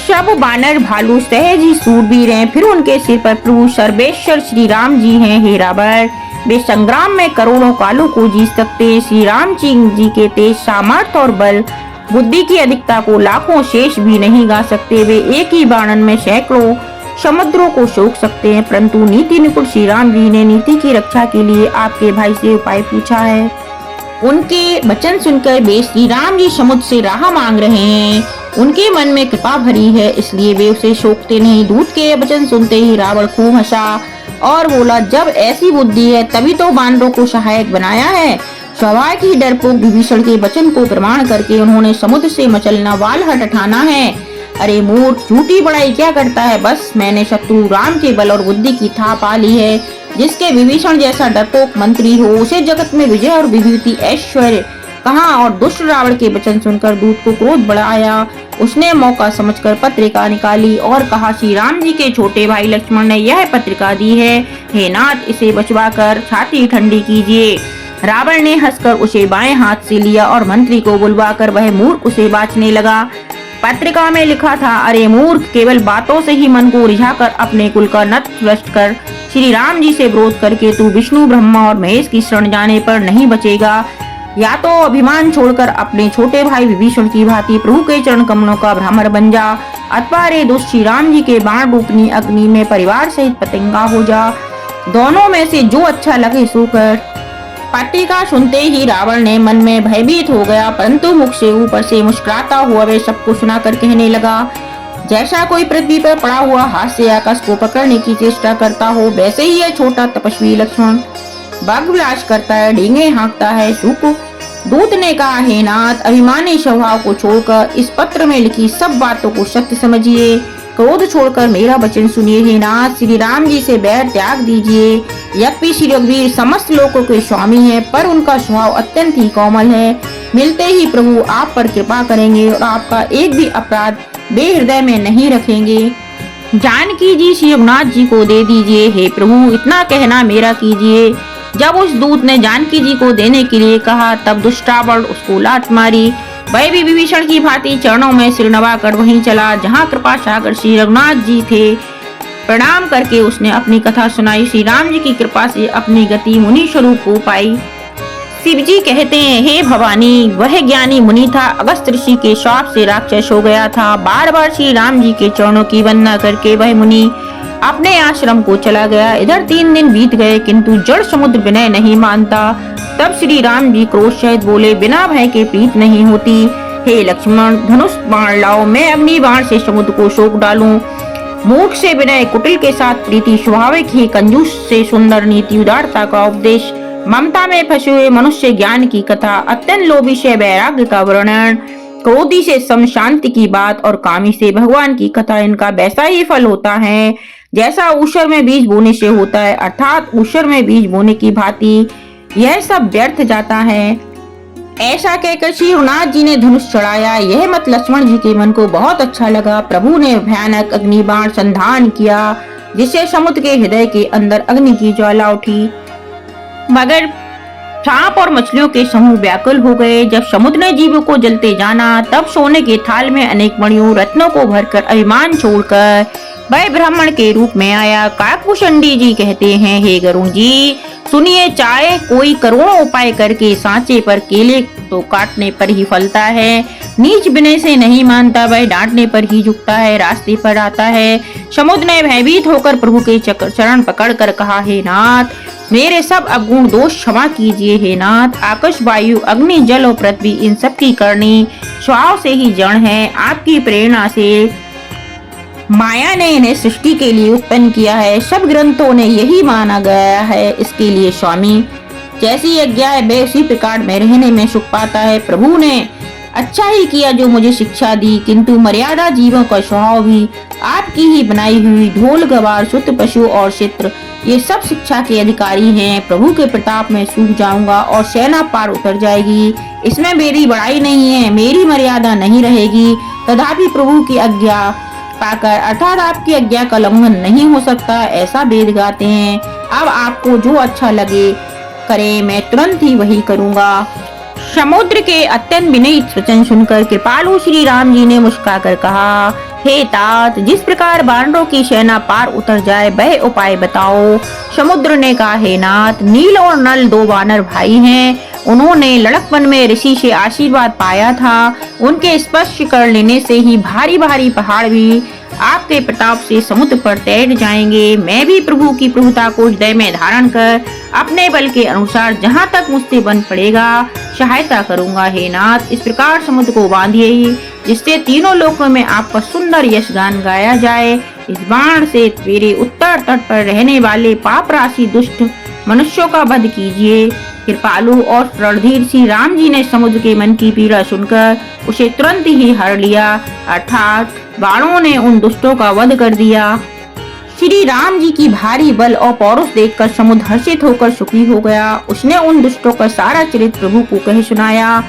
सब बानर भालू सहज ही सूरवीर हैं, फिर उनके सिर पर प्रभु सर्वेश्वर श्री राम जी हैं। हे रावण, वे संग्राम में करोड़ों कालों को जीत सकते। श्री राम जी के तेज सामर्थ्य और बल बुद्धि की अधिकता को लाखों शेष भी नहीं गा सकते। वे एक ही बाणन में सैकड़ों समुद्रों को सोख सकते हैं, परंतु नीति निपुण श्री राम जी ने नीति की रक्षा के लिए आपके भाई से उपाय पूछा है। उनके वचन सुनकर वे श्री राम जी समुद्र से राह मांग रहे हैं। उनके मन में कृपा भरी है, इसलिए वे उसे सोखते नहीं। दूत के वचन सुनते ही रावण खूब हंसा और बोला, जब ऐसी बुद्धि है तभी तो बानरों को सहायक बनाया है। स्वाभाविक ही डरपोक विभीषण के वचन को प्रमाण करके उन्होंने समुद्र से मचलना वाल हटाना है। अरे मूर्ख, झूठी बड़ाई क्या करता है। बस मैंने शत्रु राम के बल और बुद्धि की था पा ली है। जिसके विभीषण जैसा डरपोक मंत्री हो, उसे जगत में विजय और विभूति ऐश्वर्य कहाँ। और दुष्ट रावण के वचन सुनकर दूत को क्रोध बढ़ाया। उसने मौका समझकर पत्रिका निकाली और कहा, श्री राम जी के छोटे भाई लक्ष्मण ने यह पत्रिका दी है। हे नाथ, इसे बचवा कर छाती ठंडी कीजिए। रावण ने हंसकर उसे बाएं हाथ से लिया और मंत्री को बुलवाकर वह मूर्ख उसे बांचने लगा। पत्रिका में लिखा था, अरे मूर्ख, केवल बातों से ही मन को रिझाकर अपने कुल का नत भ्रष्ट कर श्री राम जी से विरोध करके तू विष्णु ब्रह्मा और महेश की शरण जाने पर नहीं बचेगा। या तो अभिमान छोड़कर अपने छोटे भाई विभीषण की भांति प्रभु के चरण कमलों का भ्रमर बन जा, अथवा रे दुष्ट श्री राम जी के बाण रूपनी अग्नि में परिवार सहित पतंगा हो जा। दोनों में से जो अच्छा लगे सो कर। पत्रिका सुनते ही रावण ने मन में भयभीत हो गया, परंतु मुख से ऊपर से मुस्कुराता हुआ वे सबको सुनाकर कहने लगा, जैसा कोई पृथ्वी पर पड़ा हुआ हाथ से आकाश को पकड़ने की चेष्टा करता हो, वैसे ही यह छोटा तपस्वी लक्ष्मण बाग विलास करता है, डींगे हाँकता है। सुख दूत ने कहा, हे नाथ, अभिमानी स्वभाव को छोड़कर इस पत्र में लिखी सब बातों को सत्य समझिए। क्रोध छोड़कर मेरा वचन सुनिए। हे नाथ, श्री राम जी से बैर त्याग दीजिए। यद्यपि श्री रघुवीर समस्त लोगों के स्वामी हैं, पर उनका स्वभाव अत्यंत ही कोमल है। मिलते ही प्रभु आप पर कृपा करेंगे और आपका एक भी अपराध बेहृदय में नहीं रखेंगे। जानकी जी श्री रघुनाथ जी को दे दीजिए। हे प्रभु, इतना कहना मेरा कीजिए। जब उस दूत ने जानकी जी को देने के लिए कहा, तब दुष्ट रावण उसको लात मारी। वह भी विभीषण की भांति चरणों में सिर नवाकर वहीं चला जहाँ कृपा सागर श्री रघुनाथ जी थे। प्रणाम करके उसने अपनी कथा सुनाई। श्री राम जी की कृपा से अपनी गति मुनि स्वरूप को पाई। शिव जी कहते हैं, हे भवानी, वह ज्ञानी मुनि था, अगस्त ऋषि के श्राप से राक्षस हो गया था। बार बार श्री राम जी के चरणों की वंदना करके वह मुनि अपने आश्रम को चला गया। इधर 3 दिन बीत गए, किंतु जड़ समुद्र विनय नहीं मानता। तब श्री राम जी क्रोध सहित बोले, बिना भय के प्रीत नहीं होती। हे लक्ष्मण, धनुष बाण लाओ, मैं अग्नि बाण से समुद्र को सोख डालूं। मूर्ख से विनय, कुटिल के साथ प्रीति, स्वाभाविक ही कंजूस से सुंदर नीति, उदारता का उपदेश, ममता में फंसे हुए मनुष्य ज्ञान की कथा, अत्यंत लोभी से वैराग्य का वर्णन, क्रोधी से सम शांति की बात और कामी से भगवान की कथा, इनका वैसा ही फल होता है जैसा ऊषर में बीज बोने से होता है, अर्थात ऊषर में बीज बोने की भांति यह सब व्यर्थ जाता है। ऐसा कहकर श्री रघुनाथ जी ने धनुष चढ़ाया। यह मत लक्ष्मण जी के मन को बहुत अच्छा लगा। प्रभु ने भयानक अग्निबाण संधान किया, जिससे समुद्र के हृदय के अंदर अग्नि की ज्वाला उठी, मगर सांप और मछलियों के समूह व्याकुल हो गए। जब समुद्र ने जीवों को जलते जाना, तब सोने के थाल में अनेक मणियों रत्नों को भरकर अभिमान छोड़कर वह ब्राह्मण के रूप में आया। काकभूषणी जी कहते हैं, हे गरुण जी सुनिए, चाहे कोई करोड़ों उपाय करके सांचे पर केले तो काटने पर ही फलता है, नीच विनय से नहीं मानता, वह डांटने पर ही झुकता है, रास्ते पर आता है। समुद्र ने भयभीत होकर प्रभु के चरण पकड़कर कहा, हे नाथ मेरे सब अवगुण दोष क्षमा कीजिए। हे नाथ, आकाश वायु अग्नि जल और पृथ्वी इन सब की करनी स्वभाव से ही जड़ है। आपकी प्रेरणा से माया ने इन्हें सृष्टि के लिए उत्पन्न किया है। सब ग्रंथों ने यही माना गया है। इसके लिए स्वामी जैसी आज्ञा है वे उसी प्रकार में रहने में सुख पाता है। प्रभु ने अच्छा ही किया जो मुझे शिक्षा दी, किंतु मर्यादा जीवों का स्वभाव भी आपकी ही बनाई हुई ढोल गवार सुत पशु और चित्र ये सब शिक्षा के अधिकारी हैं। प्रभु के प्रताप में सूख जाऊंगा और सेना पार उतर जाएगी। इसमें मेरी बड़ाई नहीं है, मेरी मर्यादा नहीं रहेगी। तथापि प्रभु की आज्ञा पाकर अर्थात आपकी आज्ञा का उल्लंघन नहीं हो सकता, ऐसा वेद गाते हैं। अब आपको जो अच्छा लगे करे, मैं तुरंत ही वही करूंगा। समुद्र के अत्यंत विनयित वचन सुनकर कृपालु श्री राम जी ने मुस्कुराकर कहा, हे तात, जिस प्रकार बानरों की सेना पार उतर जाए वह उपाय बताओ। समुद्र ने कहा, हे नाथ, नील और नल दो वानर भाई हैं। उन्होंने लड़कपन में ऋषि से आशीर्वाद पाया था। उनके स्पर्श कर लेने से ही भारी भारी पहाड़ भी आपके प्रताप से समुद्र पर तैर जाएंगे। मैं भी प्रभु की प्रभुता को हृदय में धारण कर अपने बल के अनुसार जहाँ तक मुझसे बन पड़ेगा सहायता करूंगा। हे नाथ, इस प्रकार समुद्र को बांधिए जिससे तीनों लोकों में आपका सुंदर यश गान गाया जाए। इस बाण से मेरे उत्तर तट पर रहने वाले पाप राशि दुष्ट मनुष्यों का वध कीजिए। कृपालु और रणधीर श्री राम जी ने समुद्र के मन की पीड़ा सुनकर उसे तुरंत ही हर लिया, अर्थात बाणों ने उन दुष्टों का वध कर दिया। श्री राम जी की भारी बल और पौरुष देखकर समुद्र हर्षित होकर सुखी हो गया। उसने उन दुष्टों का सारा चरित्र प्रभु को कह सुनाया।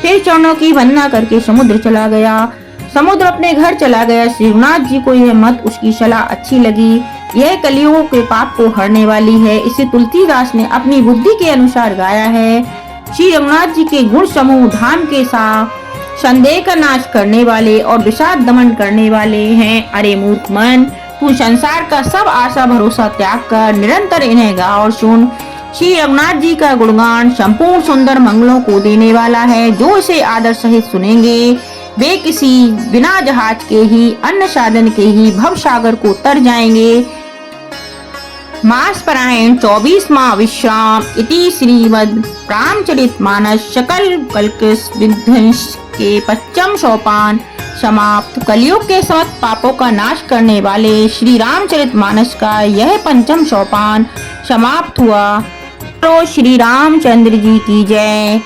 फिर चरणों की वंदना करके समुद्र चला गया। समुद्र अपने घर चला गया। श्री रघुनाथ जी को यह मत उसकी सलाह अच्छी लगी। यह कलियुग के पाप को हरने वाली है। इसे तुलसीदास ने अपनी बुद्धि के अनुसार गाया है। श्री रघुनाथ जी के गुण समूह धाम के साथ संदेह का नाश करने वाले और विषाद दमन करने वाले हैं। अरे मूर्ख मन, तू संसार का सब आशा भरोसा त्याग कर निरंतर इन्हें गा और सुन। श्री रघुनाथ जी का गुणगान संपूर्ण सुंदर मंगलों को देने वाला है। जो इसे आदर सहित सुनेंगे वे किसी बिना जहाज के ही अन्य साधन के ही भव सागर को तर जाएंगे। मास परायण 24वां विश्राम इति श्रीमद् रामचरितमानस सकल कल्किस विध्वंस के 25 सोपान समाप्त। कलयुग के समस्त पापों का नाश करने वाले श्री रामचरितमानस का यह 5वां सोपान समाप्त हुआ। तो श्री रामचंद्र जी की जय।